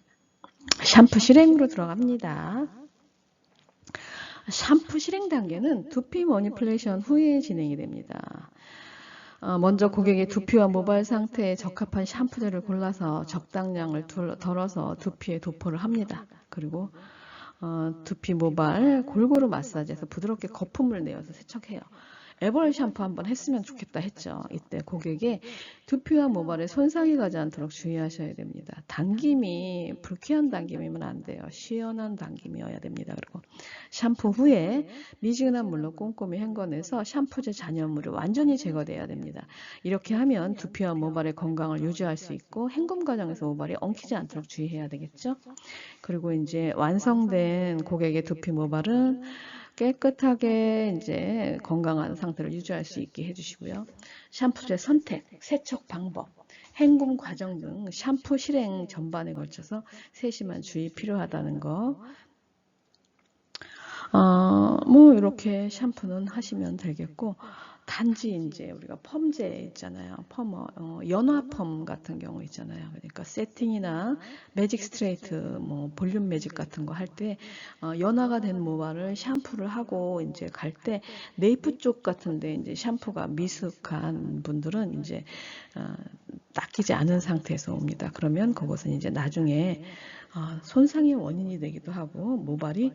샴푸 실행으로 들어갑니다. 샴푸 실행 단계는 두피 머니플레이션 후에 진행이 됩니다. 먼저 고객의 두피와 모발 상태에 적합한 샴푸제를 골라서 적당량을 덜어서 두피에 도포를 합니다. 그리고 두피 모발 골고루 마사지해서 부드럽게 거품을 내어서 세척해요. 에버럴 샴푸 한번 했으면 좋겠다 했죠. 이때 고객의 두피와 모발에 손상이 가지 않도록 주의하셔야 됩니다. 당김이 불쾌한 당김이면 안 돼요. 시원한 당김이어야 됩니다. 그리고 샴푸 후에 미지근한 물로 꼼꼼히 헹궈내서 샴푸제 잔여물이 완전히 제거돼야 됩니다. 이렇게 하면 두피와 모발의 건강을 유지할 수 있고 헹굼 과정에서 모발이 엉키지 않도록 주의해야 되겠죠. 그리고 이제 완성된 고객의 두피 모발은 깨끗하게 이제 건강한 상태를 유지할 수 있게 해주시고요. 샴푸제 선택, 세척 방법, 헹굼 과정 등 샴푸 실행 전반에 걸쳐서 세심한 주의 필요하다는 거. 뭐 이렇게 샴푸는 하시면 되겠고, 단지 이제 우리가 펌제 있잖아요. 연화 펌 같은 경우 있잖아요. 그러니까 세팅이나 매직 스트레이트, 뭐 볼륨 매직 같은 거 할 때 연화가 된 모발을 샴푸를 하고 이제 갈 때 네이프 쪽 같은데 이제 샴푸가 미숙한 분들은 이제 닦이지 않은 상태에서 옵니다. 그러면 그것은 이제 나중에 손상의 원인이 되기도 하고 모발이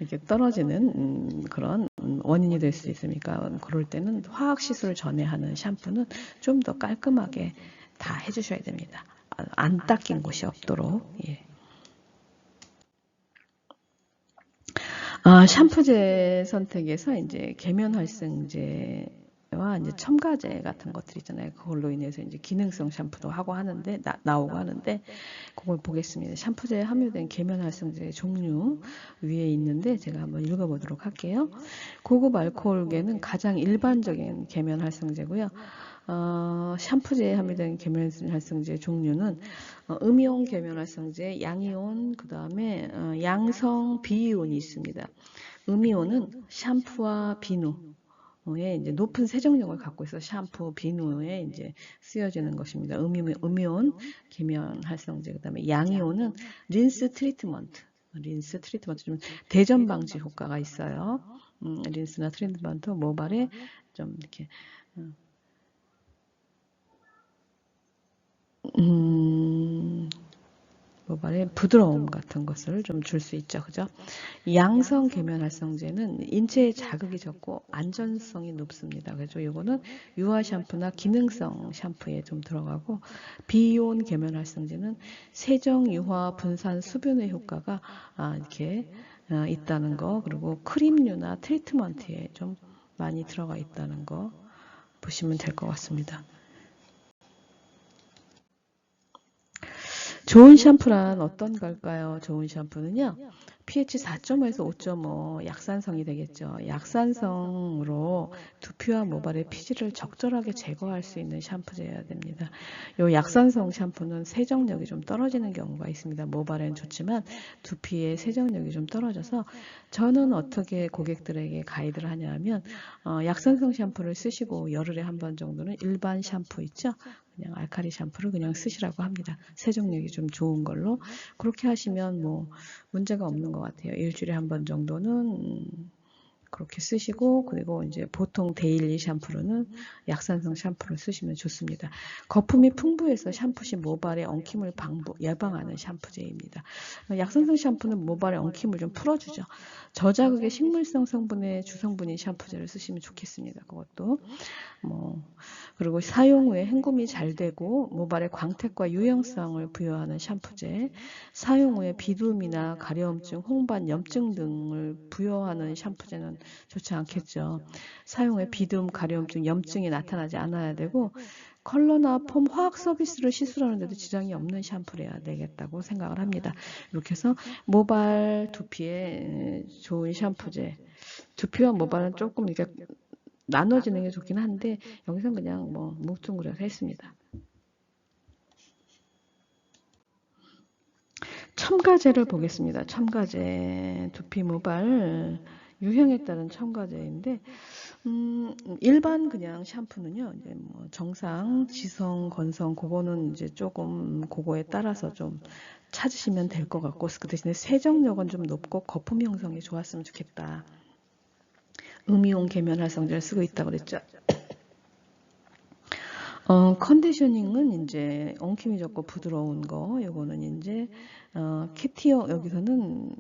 이렇게 떨어지는 그런 원인이 될 수 있으니까 그럴 때는 화학 시술 전에 하는 샴푸는 좀 더 깔끔하게 다 해주셔야 됩니다. 안 닦인 곳이 없도록. 예. 샴푸제 선택에서 이제 계면 활성제와 이제 첨가제 같은 것들 있잖아요. 그걸로 인해서 이제 기능성 샴푸도 하고 하는데 나오고 하는데 그걸 보겠습니다. 샴푸제에 함유된 계면 활성제 종류 위에 있는데 제가 한번 읽어보도록 할게요. 고급 알코올계는 가장 일반적인 계면 활성제고요. 샴푸제에 함유된 계면 활성제 종류는 음이온 계면 활성제, 양이온, 그 다음에 양성 비이온이 있습니다. 음이온은 샴푸와 비누, 이제 높은 세정력을 갖고 있어 샴푸, 비누에 이제 쓰여지는 것입니다. 음이온 계면 활성제, 그다음에 양이온은 린스 트리트먼트. 린스 트리트먼트 좀 대전 방지 효과가 있어요. 린스나 트리트먼트 모발에 좀 이렇게 모발의 부드러움 같은 것을 좀 줄 수 있죠. 그죠? 양성 계면 활성제는 인체에 자극이 적고 안전성이 높습니다. 그래서 이거는 유화 샴푸나 기능성 샴푸에 좀 들어가고, 비이온 계면 활성제는 세정, 유화, 분산, 수분의 효과가 이렇게 있다는 거, 그리고 크림류나 트리트먼트에 좀 많이 들어가 있다는 거 보시면 될 것 같습니다. 좋은 샴푸란 어떤 걸까요? 좋은 샴푸는요, pH 4.5에서 5.5 약산성이 되겠죠. 약산성으로 두피와 모발의 피지를 적절하게 제거할 수 있는 샴푸제여야 됩니다. 이 약산성 샴푸는 세정력이 좀 떨어지는 경우가 있습니다. 모발엔 좋지만 두피의 세정력이 좀 떨어져서, 저는 어떻게 고객들에게 가이드를 하냐면, 약산성 샴푸를 쓰시고 열흘에 한 번 정도는 일반 샴푸 있죠? 그냥 알칼리 샴푸를 그냥 쓰시라고 합니다. 세정력이 좀 좋은 걸로. 그렇게 하시면 뭐 문제가 없는 것 같아요. 일주일에 한 번 정도는 그렇게 쓰시고, 그리고 이제 보통 데일리 샴푸로는 약산성 샴푸를 쓰시면 좋습니다. 거품이 풍부해서 샴푸 시 모발의 엉킴을 예방하는 샴푸제입니다. 약산성 샴푸는 모발의 엉킴을 좀 풀어주죠. 저자극의 식물성 성분의 주성분인 샴푸제를 쓰시면 좋겠습니다. 그것도 그리고 사용 후에 헹굼이 잘 되고 모발의 광택과 유연성을 부여하는 샴푸제, 사용 후에 비듬이나 가려움증, 홍반, 염증 등을 부여하는 샴푸제는 좋지 않겠죠. 사용 후에 비듬, 가려움증, 염증이 나타나지 않아야 되고, 컬러나 폼, 화학 서비스를 시술하는데도 지장이 없는 샴푸를 해야 되겠다고 생각을 합니다. 이렇게 해서 모발, 두피에 좋은 샴푸제, 두피와 모발은 조금 이렇게 나눠지는 게 좋긴 한데, 여기서 그냥 뭉뚱그려서 했습니다. 첨가제를 보겠습니다. 첨가제, 두피 모발 유형에 따른 첨가제인데, 일반 그냥 샴푸는요, 이제 정상, 지성, 건성, 그거는 이제 조금 그거에 따라서 좀 찾으시면 될 것 같고, 그 대신에 세정력은 좀 높고 거품 형성이 좋았으면 좋겠다. 음이온 계면 활성제를 쓰고 있다고 그랬죠. 컨디셔닝은 이제 엉킴이 적고 부드러운 거, 요거는 이제 여기서는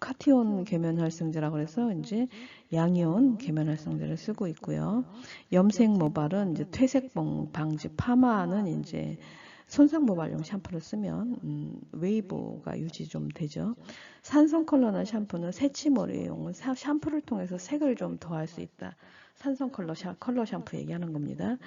카티온 계면 활성제라고 그래서 이제 양이온 계면 활성제를 쓰고 있고요. 염색 모발은 이제 퇴색 방지, 파마는 이제 손상 모발용 샴푸를 쓰면 웨이브가 유지 좀 되죠. 산성 컬러나 샴푸는 새치머리용 샴푸를 통해서 색을 좀 더할 수 있다. 산성 컬러 샴푸 얘기하는 겁니다.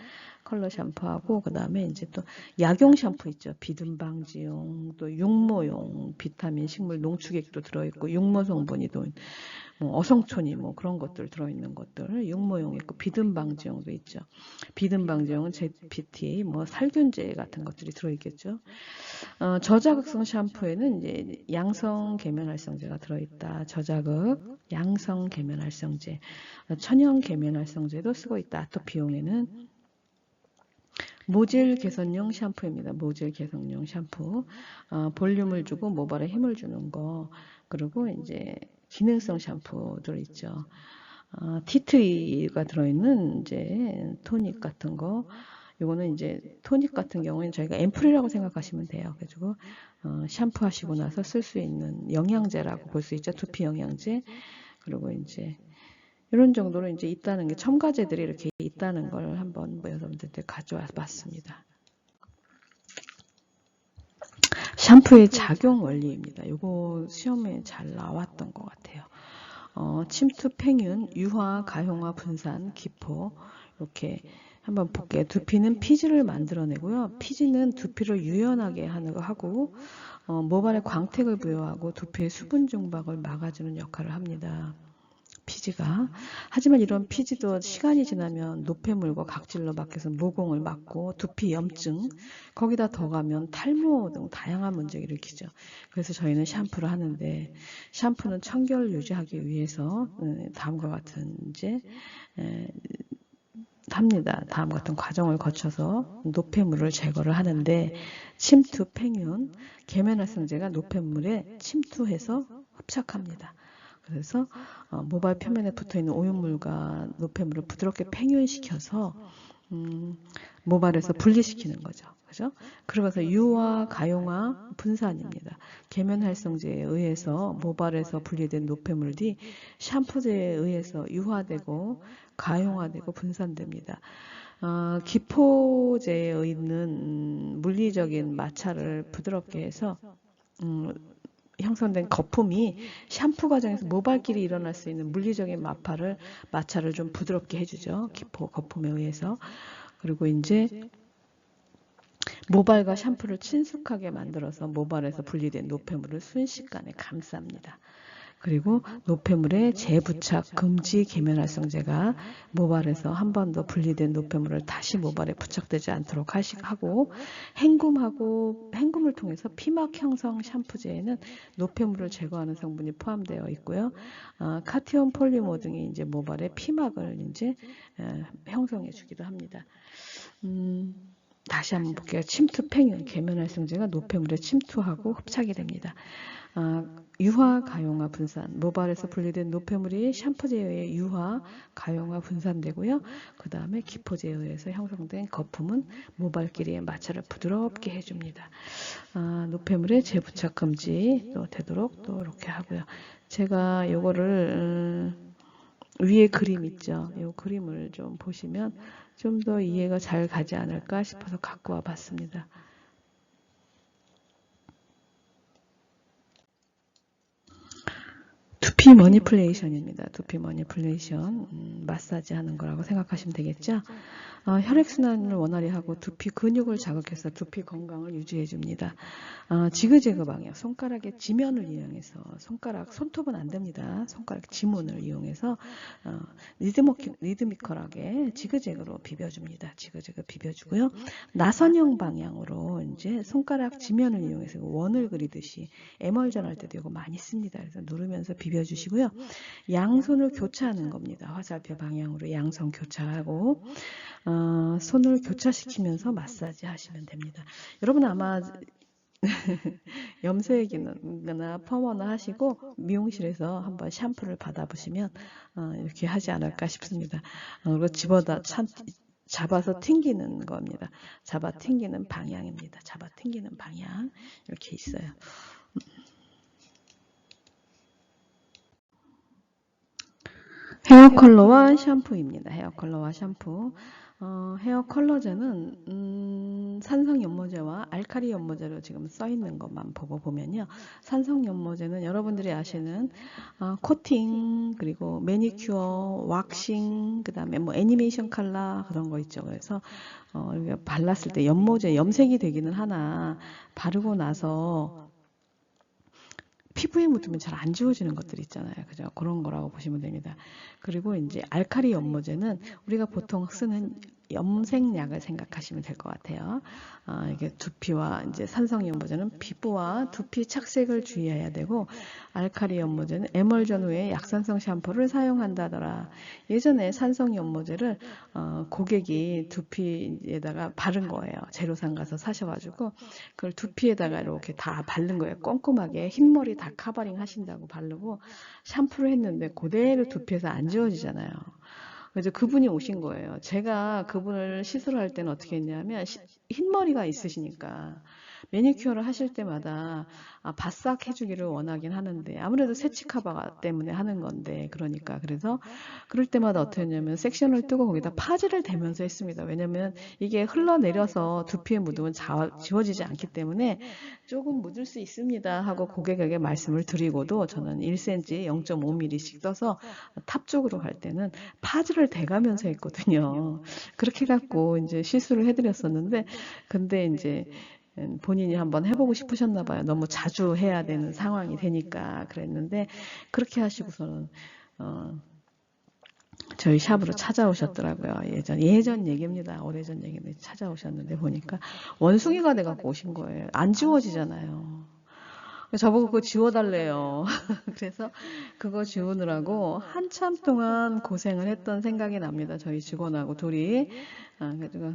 컬러 샴푸하고, 그 다음에 이제 또 약용 샴푸 있죠. 비듬 방지용, 또 육모용, 비타민, 식물 농축액도 들어있고, 육모 성분이 또 어성초니 그런 것들 들어있는 것들, 육모용 있고, 비듬 방지용도 있죠. 비듬 방지용은 ZPT, 살균제 같은 것들이 들어있겠죠. 저자극성 샴푸에는 이제 양성 계면 활성제가 들어있다. 저자극, 양성 계면 활성제, 천연 계면 활성제도 쓰고 있다. 또 비용에는 모질 개선용 샴푸입니다. 모질 개선용 샴푸. 볼륨을 주고 모발에 힘을 주는 거. 그리고 이제 기능성 샴푸들 있죠. 티트리가 들어있는 이제 토닉 같은 거. 요거는 이제 토닉 같은 경우에는 저희가 앰플이라고 생각하시면 돼요. 그래가지고 샴푸 하시고 나서 쓸 수 있는 영양제라고 볼 수 있죠. 두피 영양제. 그리고 이제 이런 정도로 이제 있다는 게, 첨가제들이 이렇게 있다는 걸 한번 여러분들한테 가져와 봤습니다. 샴푸의 작용 원리입니다. 이거 시험에 잘 나왔던 것 같아요. 침투, 팽윤, 유화, 가용화, 분산, 기포, 이렇게 한번 볼게요. 두피는 피지를 만들어내고요. 피지는 두피를 유연하게 하고, 모발에 광택을 부여하고 두피의 수분 증박을 막아주는 역할을 합니다. 피지가. 하지만 이런 피지도 시간이 지나면 노폐물과 각질로 바뀌어서 모공을 막고 두피 염증, 거기다 더 가면 탈모 등 다양한 문제를 일으키죠. 그래서 저희는 샴푸를 하는데, 샴푸는 청결 유지하기 위해서 다음과 같은 이제 합니다. 다음 같은 과정을 거쳐서 노폐물을 제거를 하는데, 침투, 팽윤, 계면활성제가 노폐물에 침투해서 흡착합니다. 그래서 모발 표면에 붙어있는 오염물과 노폐물을 부드럽게 팽윤시켜서 모발에서 분리시키는 거죠. 그죠? 그러면서 유화, 가용화, 분산입니다. 계면활성제에 의해서 모발에서 분리된 노폐물이 샴푸제에 의해서 유화되고 가용화되고 분산됩니다. 기포제에 있는 물리적인 마찰을 부드럽게 해서 형성된 거품이 샴푸 과정에서 모발끼리 일어날 수 있는 물리적인 마찰을 좀 부드럽게 해주죠. 기포, 거품에 의해서. 그리고 이제 모발과 샴푸를 친숙하게 만들어서 모발에서 분리된 노폐물을 순식간에 감쌉니다. 그리고 노폐물의 재부착 금지 계면활성제가 모발에서 한 번 더 분리된 노폐물을 다시 모발에 부착되지 않도록 하고, 헹굼을 통해서 피막 형성 샴푸제에는 노폐물을 제거하는 성분이 포함되어 있고요. 카티온 폴리머 등이 이제 모발의 피막을 이제 형성해 주기도 합니다. 다시 한번 볼게요. 침투, 팽윤, 계면활성제가 노폐물에 침투하고 흡착이 됩니다. 유화, 가용화, 분산. 모발에서 분리된 노폐물이 샴푸제에 의해 유화, 가용화, 분산되고요. 그 다음에 기포제에 의해서 형성된 거품은 모발끼리의 마찰을 부드럽게 해줍니다. 노폐물의 재부착 금지 또 되도록 또 이렇게 하고요. 제가 요거를 위에 그림 있죠. 이 그림을 좀 보시면 좀 더 이해가 잘 가지 않을까 싶어서 갖고 와 봤습니다. 두피 머니플레이션입니다. 두피 머니플레이션, 마사지 하는 거라고 생각하시면 되겠죠. 혈액순환을 원활히 하고 두피 근육을 자극해서 두피 건강을 유지해 줍니다. 지그재그 방향, 손가락의 지면을 이용해서, 손톱은 안 됩니다. 손가락 지문을 이용해서 리드미컬하게 지그재그로 비벼줍니다. 지그재그 비벼주고요. 나선형 방향으로 이제 손가락 지면을 이용해서 원을 그리듯이 에멀전 할 때도 이거 많이 씁니다. 그래서 누르면서 비벼주시고요. 양손을 교차하는 겁니다. 화살표 방향으로 양손 교차하고 손을 교차시키면서 마사지 하시면 됩니다. 여러분 아마 염색이나 펌어나 하시고 미용실에서 한번 샴푸를 받아보시면 이렇게 하지 않을까 싶습니다. 그리고 잡아서 튕기는 겁니다. 잡아 튕기는 방향입니다. 잡아 튕기는 방향 이렇게 있어요. 헤어 컬러와 샴푸입니다. 헤어 컬러와 샴푸. 헤어 컬러제는 산성 연모제와 알카리 연모제로 지금 써 있는 것만 보면요. 산성 연모제는 여러분들이 아시는 코팅, 그리고 매니큐어, 왁싱, 그다음에 뭐 애니메이션 컬러 그런 거 있죠. 그래서 발랐을 때 연모제 염색이 되기는 하나 바르고 나서 피부에 묻으면 잘 안 지워지는 것들 있잖아요. 그죠? 그런 거라고 보시면 됩니다. 그리고 이제 알카리 연모제는 우리가 보통 쓰는 염색약을 생각하시면 될 것 같아요. 이게 두피와 이제 산성 연모제는 피부와 두피 착색을 주의해야 되고, 알카리 연모제는 에멀전 후에 약산성 샴푸를 사용한다더라. 예전에 산성 연모제를 고객이 두피에다가 바른 거예요. 재료상 가서 사셔가지고 그걸 두피에다가 이렇게 다 바른 거예요. 꼼꼼하게 흰머리 다 카버링 하신다고 바르고 샴푸를 했는데 그대로 두피에서 안 지워지잖아요. 그래서 그분이 오신 거예요. 제가 그분을 시술할 때는 어떻게 했냐면 흰머리가 있으시니까 매니큐어를 하실 때마다 바싹 해주기를 원하긴 하는데 아무래도 세치카바 때문에 하는 건데 그러니까 그래서 그럴 때마다 어떻게 했냐면 섹션을 뜨고 거기다 파지를 대면서 했습니다. 왜냐면 이게 흘러내려서 두피에 묻으면 지워지지 않기 때문에 조금 묻을 수 있습니다 하고 고객에게 말씀을 드리고도 저는 1cm 0.5mm씩 떠서 탑 쪽으로 갈 때는 파지를 대가면서 했거든요. 그렇게 갖고 이제 시술을 해드렸었는데 근데 이제 본인이 한번 해보고 싶으셨나 봐요. 너무 자주 해야 되는 상황이 되니까 그랬는데 그렇게 하시고서는 저희 샵으로 찾아오셨더라고요. 예전 얘기입니다. 오래전 얘기인데 찾아오셨는데 보니까 원숭이가 돼갖고 오신 거예요. 안 지워지잖아요. 저보고 그거 지워달래요. 그래서 그거 지우느라고 한참 동안 고생을 했던 생각이 납니다. 저희 직원하고 둘이. 그래서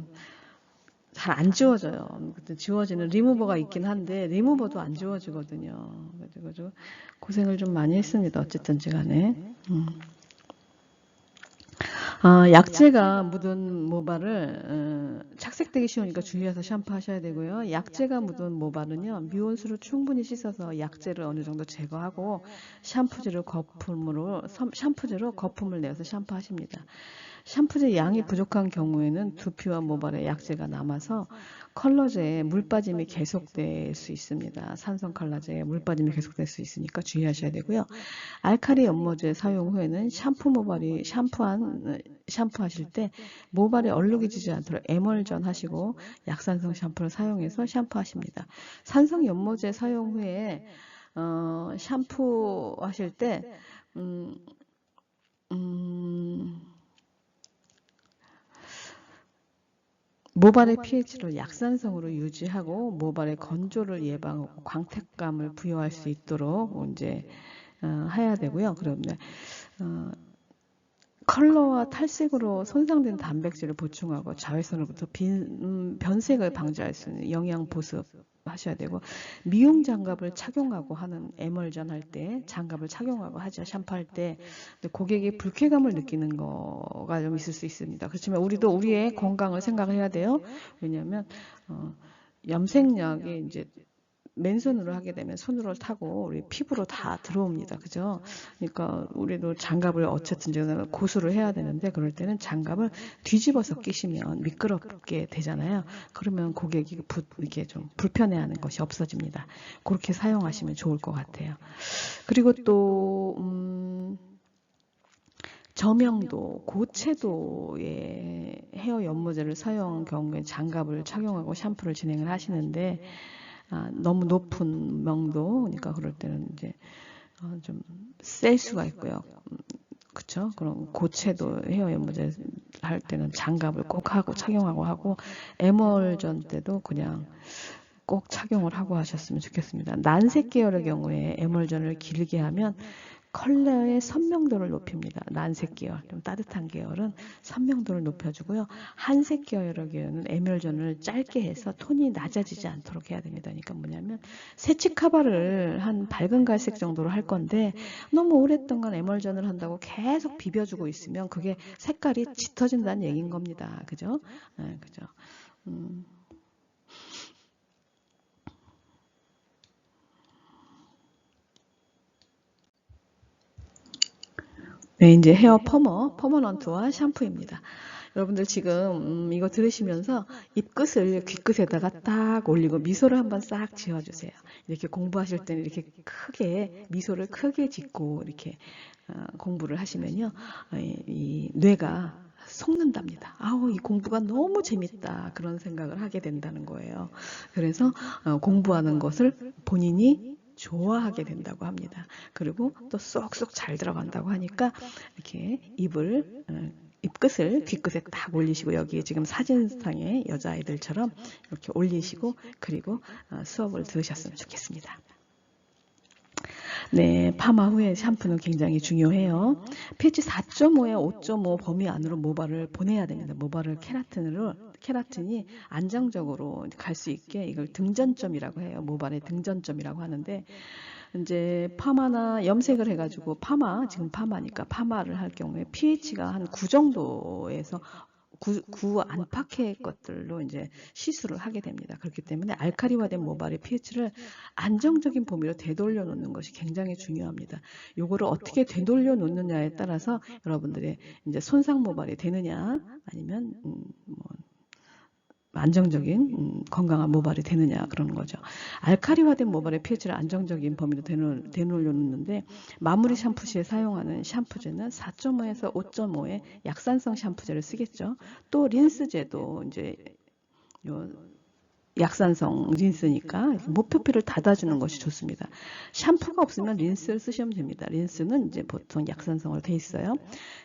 잘 안 지워져요. 지워지는 리무버가 있긴 한데 리무버도 안 지워지거든요. 그래서 고생을 좀 많이 했습니다. 어쨌든지 간에. 약재가 묻은 모발을 착색되기 쉬우니까 주의해서 샴푸하셔야 되고요. 약재가 묻은 모발은요, 미온수로 충분히 씻어서 약재를 어느 정도 제거하고 샴푸제로 거품을 내어서 샴푸하십니다. 샴푸제 양이 부족한 경우에는 두피와 모발에 약재가 남아서 컬러제에 물 빠짐이 계속될 수 있습니다. 산성 컬러제에 물 빠짐이 계속될 수 있으니까 주의하셔야 되고요. 알칼리 연모제 사용 후에는 샴푸하실 때 모발에 얼룩이 지지 않도록 에멀전 하시고 약산성 샴푸를 사용해서 샴푸하십니다. 산성 연모제 사용 후에 샴푸하실 때 모발의 pH를 약산성으로 유지하고 모발의 건조를 예방하고 광택감을 부여할 수 있도록 이제 해야 되고요. 그런데 컬러와 탈색으로 손상된 단백질을 보충하고 자외선으로부터 변색을 방지할 수 있는 영양 보습 하셔야 되고, 미용 장갑을 착용하고 하는 에멀전 할 때 장갑을 착용하고 하죠. 샴푸할 때. 근데 고객이 불쾌감을 느끼는 거가 좀 있을 수 있습니다. 그렇지만 우리도 우리의 건강을 생각을 해야 돼요. 왜냐하면 염색약이 이제 맨손으로 하게 되면 손으로 타고 우리 피부로 다 들어옵니다. 그죠? 그러니까 우리도 장갑을 어쨌든 고수를 해야 되는데, 그럴 때는 장갑을 뒤집어서 끼시면 미끄럽게 되잖아요. 그러면 고객이 이렇게 좀 불편해하는 것이 없어집니다. 그렇게 사용하시면 좋을 것 같아요. 그리고 또 저명도, 고채도의 헤어 연모제를 사용한 경우에 장갑을 착용하고 샴푸를 진행을 하시는데, 너무 높은 명도, 그러니까 그럴 때는 이제 좀 셀 수가 있고요. 그쵸? 그럼 고채도 헤어 연모제 할 때는 장갑을 꼭 하고 착용하고 하고, 에멀전 때도 그냥 꼭 착용을 하고 하셨으면 좋겠습니다. 난색 계열의 경우에 에멀전을 길게 하면 컬러의 선명도를 높입니다. 난색 계열, 좀 따뜻한 계열은 선명도를 높여주고요. 한색 계열의 경우는 에멀전을 짧게 해서 톤이 낮아지지 않도록 해야 됩니다. 그러니까 뭐냐면 새치 카바를 한 밝은 갈색 정도로 할 건데, 너무 오랫동안 에멀전을 한다고 계속 비벼주고 있으면 그게 색깔이 짙어진다는 얘기인 겁니다. 그죠? 네, 그죠? 네, 이제 헤어 퍼머넌트와 샴푸입니다. 여러분들 지금 이거 들으시면서 입끝을 귀끝에다가 딱 올리고 미소를 한번 싹 지어주세요. 이렇게 공부하실 때는 이렇게 크게 미소를 크게 짓고 이렇게 공부를 하시면요, 이 뇌가 속는답니다. 아우, 이 공부가 너무 재밌다, 그런 생각을 하게 된다는 거예요. 그래서 공부하는 것을 본인이 좋아하게 된다고 합니다. 그리고 또 쏙쏙 잘 들어간다고 하니까 이렇게 입끝을 귀끝에 딱 올리시고, 여기 지금 사진상의 여자아이들처럼 이렇게 올리시고, 그리고 수업을 들으셨으면 좋겠습니다. 네, 파마 후에 샴푸는 굉장히 중요해요. pH 4.5에 5.5 범위 안으로 모발을 보내야 됩니다. 모발을 케라틴이 안정적으로 갈 수 있게 이걸 등전점이라고 해요. 모발의 등전점이라고 하는데, 이제 파마나 염색을 해가지고 지금 파마니까 파마를 할 경우에 pH가 한 9 정도에서 9 안팎의 것들로 이제 시술을 하게 됩니다. 그렇기 때문에 알칼리화된 모발의 pH를 안정적인 범위로 되돌려 놓는 것이 굉장히 중요합니다. 요거를 어떻게 되돌려 놓느냐에 따라서 여러분들의 이제 손상 모발이 되느냐, 아니면 안정적인 건강한 모발이 되느냐, 그러는 거죠. 알칼리화된 모발의 pH를 안정적인 범위로 되돌려 놓는데, 마무리 샴푸 시에 사용하는 샴푸제는 4.5에서 5.5의 약산성 샴푸제를 쓰겠죠. 또 린스제도 이제 약산성 린스니까 모표피를 닫아주는 것이 좋습니다. 샴푸가 없으면 린스를 쓰시면 됩니다. 린스는 이제 보통 약산성으로 돼 있어요.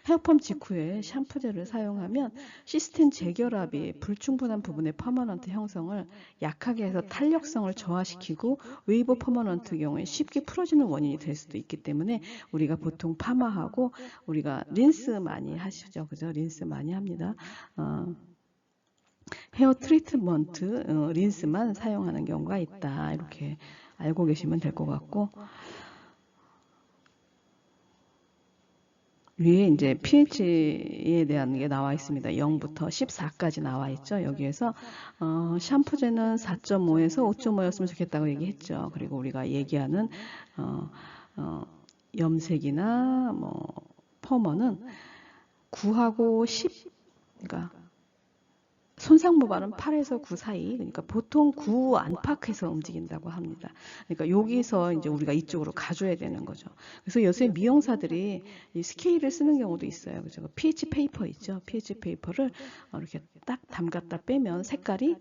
헤어펌 직후에 샴푸젤을 사용하면 시스템 재결합이 불충분한 부분의 퍼머넌트 형성을 약하게 해서 탄력성을 저하시키고 웨이브 퍼머넌트 경우에 쉽게 풀어지는 원인이 될 수도 있기 때문에 우리가 보통 파마하고 우리가 린스 많이 하시죠, 그죠? 린스 많이 합니다. 헤어 트리트먼트 린스만 사용하는 경우가 있다. 이렇게 알고 계시면 될 것 같고, 위에 이제 pH에 대한 게 나와 있습니다. 0부터 14까지 나와 있죠. 여기에서 샴푸제는 4.5에서 5.5였으면 좋겠다고 얘기했죠. 그리고 우리가 얘기하는 염색이나 뭐 퍼머는 9하고 10, 그러니까 손상 모발은 8에서 9 사이, 그러니까 보통 9 안팎에서 움직인다고 합니다. 그러니까 여기서 이제 우리가 이쪽으로 가줘야 되는 거죠. 그래서 요새 미용사들이 이 스케일을 쓰는 경우도 있어요. 그죠? pH 페이퍼 있죠? pH 페이퍼를 이렇게 딱 담갔다 빼면 색깔이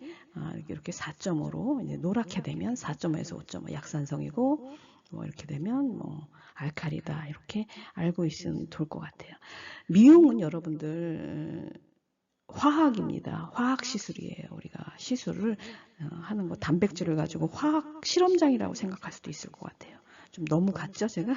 이렇게 4.5로 이제 노랗게 되면 4.5에서 5.5 약산성이고, 뭐 이렇게 되면 뭐 알칼리다, 이렇게 알고 있으면 좋을 것 같아요. 미용은 여러분들 화학입니다. 화학 시술이에요. 우리가 시술을 하는 거, 단백질을 가지고 화학 실험장이라고 생각할 수도 있을 것 같아요. 좀 너무 같죠, 제가?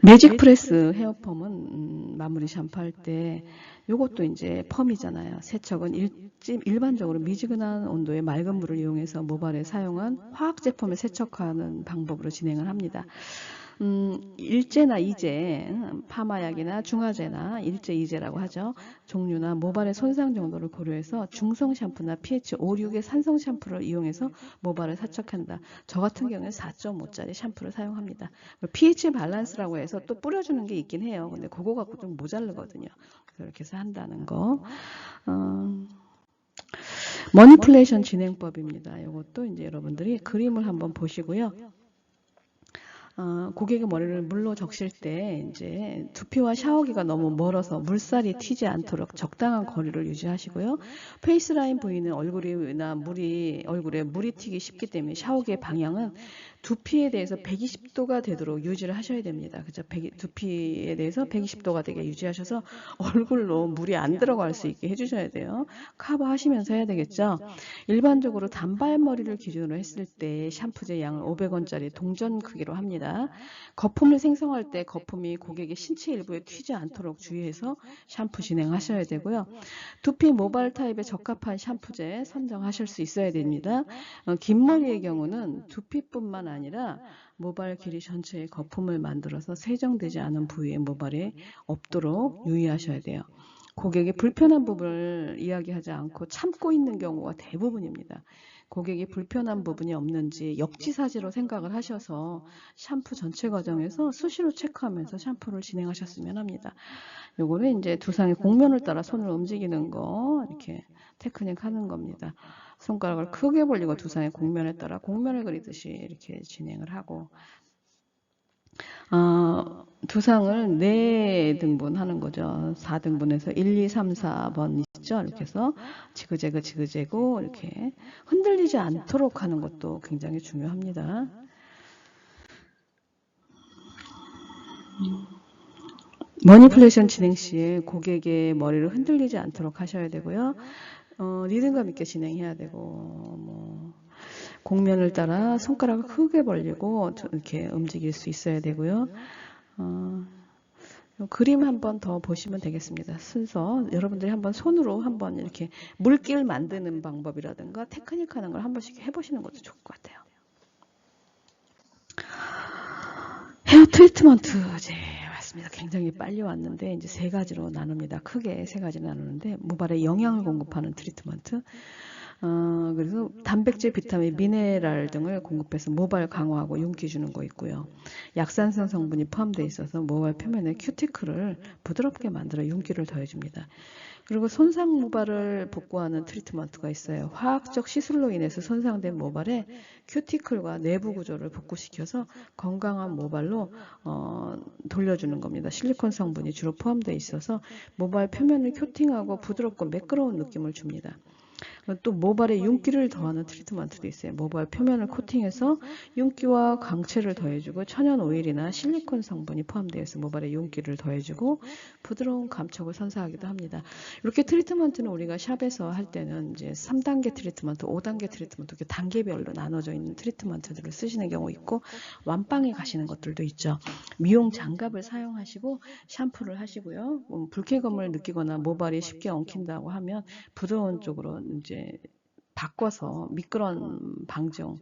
매직 프레스 헤어펌은 마무리 샴푸할 때 요것도 이제 펌이잖아요. 세척은 일반적으로 미지근한 온도의 맑은 물을 이용해서 모발에 사용한 화학 제품을 세척하는 방법으로 진행을 합니다. 일제나 이제, 파마약이나 중화제나 일제 이제라고 하죠. 종류나 모발의 손상 정도를 고려해서 중성 샴푸나 pH 5, 6의 산성 샴푸를 이용해서 모발을 세척한다. 저 같은 경우는 4.5짜리 샴푸를 사용합니다. pH 밸런스라고 해서 또 뿌려주는 게 있긴 해요. 근데 그거 갖고 좀 모자르거든요. 그래서 이렇게 해서 한다는 거. 머니플레이션 진행법입니다. 이것도 이제 여러분들이 그림을 한번 보시고요. 고객의 머리를 물로 적실 때 이제 두피와 샤워기가 너무 멀어서 물살이 튀지 않도록 적당한 거리를 유지하시고요. 페이스라인 부위는 얼굴에 물이 튀기 쉽기 때문에 샤워기의 방향은 두피에 대해서 120도가 되도록 유지를 하셔야 됩니다. 그죠? 두피에 대해서 120도가 되게 유지하셔서 얼굴로 물이 안 들어갈 수 있게 해주셔야 돼요. 커버하시면서 해야 되겠죠. 일반적으로 단발머리를 기준으로 했을 때 샴푸제 양을 500원짜리 동전 크기로 합니다. 거품을 생성할 때 거품이 고객의 신체 일부에 튀지 않도록 주의해서 샴푸 진행하셔야 되고요. 두피 모발 타입에 적합한 샴푸제 선정하실 수 있어야 됩니다. 긴 머리의 경우는 두피뿐만 아니라 모발 길이 전체에 거품을 만들어서 세정되지 않은 부위의 모발에 없도록 유의하셔야 돼요. 고객의 불편한 부분을 이야기하지 않고 참고 있는 경우가 대부분입니다. 고객이 불편한 부분이 없는지 역지사지로 생각을 하셔서 샴푸 전체 과정에서 수시로 체크하면서 샴푸를 진행하셨으면 합니다. 요거는 이제 두상의 곡면을 따라 손을 움직이는 거, 이렇게 테크닉 하는 겁니다. 손가락을 크게 벌리고 두상의 곡면에 따라 곡면을 그리듯이 이렇게 진행을 하고, 두상을 4등분 하는 거죠. 4등분해서 1, 2, 3, 4번 있죠. 이렇게 해서 지그재그 이렇게 흔들리지 않도록 하는 것도 굉장히 중요합니다. 머니플레이션 진행 시에 고객의 머리를 흔들리지 않도록 하셔야 되고요. 리듬감 있게 진행해야 되고, 곡면을 따라 손가락을 크게 벌리고 이렇게 움직일 수 있어야 되고요. 그림 한번 더 보시면 되겠습니다. 순서 여러분들이 한번 손으로 한번 이렇게 물길 만드는 방법이라든가 테크닉 하는 걸 한 번씩 해보시는 것도 좋을 것 같아요. 헤어 트리트먼트 맞습니다. 굉장히 빨리 왔는데 이제 3가지로 나눕니다. 크게 3가지로 나누는데 모발에 영양을 공급하는 트리트먼트. 그래서 단백질, 비타민, 미네랄 등을 공급해서 모발 강화하고 윤기 주는 거 있고요. 약산성 성분이 포함되어 있어서 모발 표면에 큐티클을 부드럽게 만들어 윤기를 더해줍니다. 그리고 손상 모발을 복구하는 트리트먼트가 있어요. 화학적 시술로 인해서 손상된 모발에 큐티클과 내부 구조를 복구시켜서 건강한 모발로 돌려주는 겁니다. 실리콘 성분이 주로 포함되어 있어서 모발 표면을 코팅하고 부드럽고 매끄러운 느낌을 줍니다. 또 모발에 윤기를 더하는 트리트먼트도 있어요. 모발 표면을 코팅해서 윤기와 광채를 더해주고 천연 오일이나 실리콘 성분이 포함되어 있어 모발에 윤기를 더해주고 부드러운 감촉을 선사하기도 합니다. 이렇게 트리트먼트는 우리가 샵에서 할 때는 이제 3단계 트리트먼트, 5단계 트리트먼트 이렇게 단계별로 나눠져 있는 트리트먼트들을 쓰시는 경우 있고 완빵에 가시는 것들도 있죠. 미용 장갑을 사용하시고 샴푸를 하시고요. 불쾌감을 느끼거나 모발이 쉽게 엉킨다고 하면 부드러운 쪽으로 이제 바꿔서 미끄러운 방정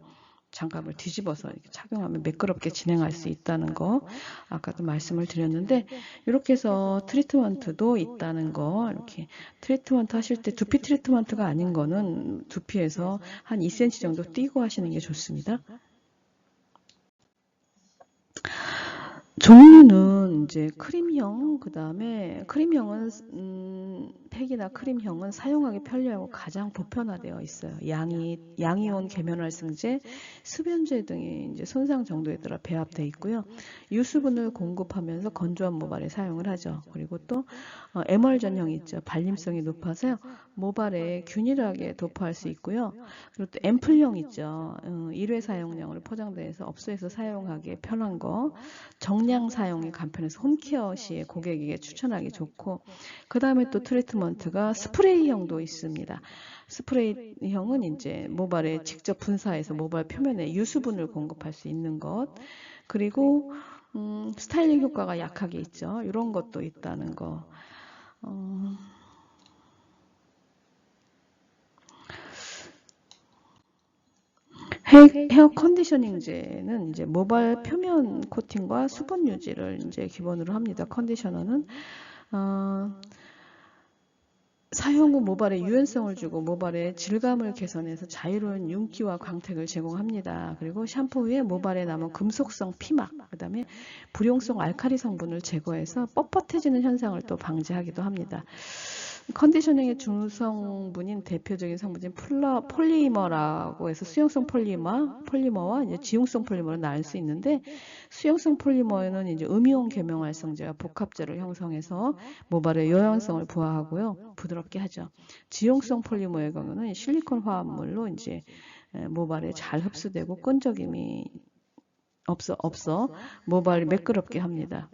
장갑을 뒤집어서 이렇게 착용하면 매끄럽게 진행할 수 있다는 거 아까도 말씀을 드렸는데 이렇게 해서 트리트먼트도 있다는 거 이렇게 트리트먼트 하실 때 두피 트리트먼트가 아닌 거는 두피에서 한 2cm 정도 띄고 하시는 게 좋습니다. 종류는 이제 크림형, 그 다음에 크림형은 팩이나 크림형은 사용하기 편리하고 가장 보편화되어 있어요. 양이온 계면활성제, 습연제 등이 이제 손상 정도에 따라 배합되어 있고요. 유수분을 공급하면서 건조한 모발에 사용을 하죠. 그리고 또 에멀전형이 있죠. 발림성이 높아서 모발에 균일하게 도포할 수 있고요. 그리고 또 앰플형 있죠. 일회 사용량으로 포장돼서 업소에서 사용하기 편한 거. 정량 사용이 간편해서 홈케어 시에 고객에게 추천하기 좋고 그 다음에 또 트리트먼트가 스프레이형도 있습니다. 스프레이형은 이제 모발에 직접 분사해서 모발 표면에 유수분을 공급할 수 있는 것 그리고 스타일링 효과가 약하게 있죠. 이런 것도 있다는 거. 헤어 컨디셔닝제는 이제 모발 표면 코팅과 수분 유지를 이제 기본으로 합니다. 컨디셔너는 사용 후 모발에 유연성을 주고 모발의 질감을 개선해서 자유로운 윤기와 광택을 제공합니다. 그리고 샴푸 후에 모발에 남은 금속성 피막, 그 다음에 불용성 알칼리 성분을 제거해서 뻣뻣해지는 현상을 또 방지하기도 합니다. 컨디셔닝의 중성분인 대표적인 성분인 폴리머라고 해서 수용성 폴리머와 이제 지용성 폴리머를 나눌 수 있는데 수용성 폴리머는 이제 음이온 계면활성제와 복합제를 형성해서 모발의 요양성을 부하하고요. 부드럽게 하죠. 지용성 폴리머의 경우는 실리콘 화합물로 이제 모발에 잘 흡수되고 끈적임이 없어 모발이 매끄럽게 합니다.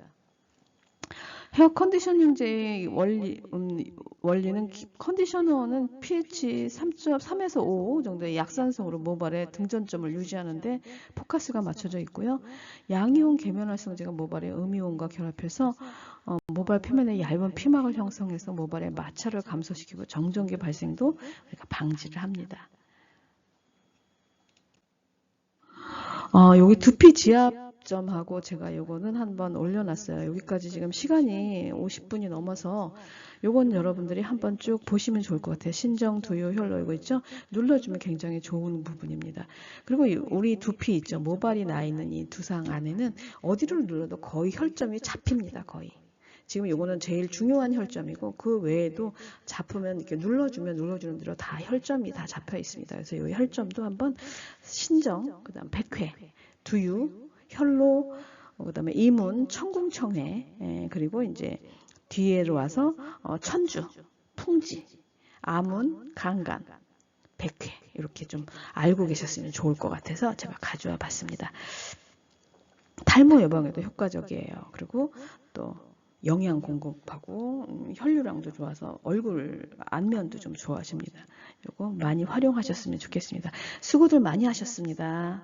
헤어 컨디셔닝제의 원리는 컨디셔너는 pH 3에서 5 정도의 약산성으로 모발의 등전점을 유지하는데 포커스가 맞춰져 있고요. 양이온 계면활성제가 모발의 음이온과 결합해서 모발 표면에 얇은 피막을 형성해서 모발의 마찰을 감소시키고 정전기 발생도 우리가 방지를 합니다. 여기 두피 지압점하고 제가 요거는 한번 올려놨어요. 여기까지 지금 시간이 50분이 넘어서 요건 여러분들이 한번 쭉 보시면 좋을 것 같아요. 신정, 두유, 혈로 이거 있죠? 눌러주면 굉장히 좋은 부분입니다. 그리고 우리 두피 있죠? 모발이 나 있는 이 두상 안에는 어디를 눌러도 거의 혈점이 잡힙니다. 거의. 지금 요거는 제일 중요한 혈점이고 그 외에도 잡으면 이렇게 눌러주는 대로 다 혈점이 다 잡혀 있습니다. 그래서 이 혈점도 한번 신정, 그다음 백회, 두유, 혈로, 그다음에 이문, 천궁청해, 그리고 이제 뒤에로 와서 천주, 풍지, 아문, 강간, 백회 이렇게 좀 알고 계셨으면 좋을 것 같아서 제가 가져와 봤습니다. 탈모 예방에도 효과적이에요. 그리고 또 영양 공급하고 혈류량도 좋아서 얼굴 안면도 좀 좋아집니다. 이거 많이 활용하셨으면 좋겠습니다. 수고들 많이 하셨습니다.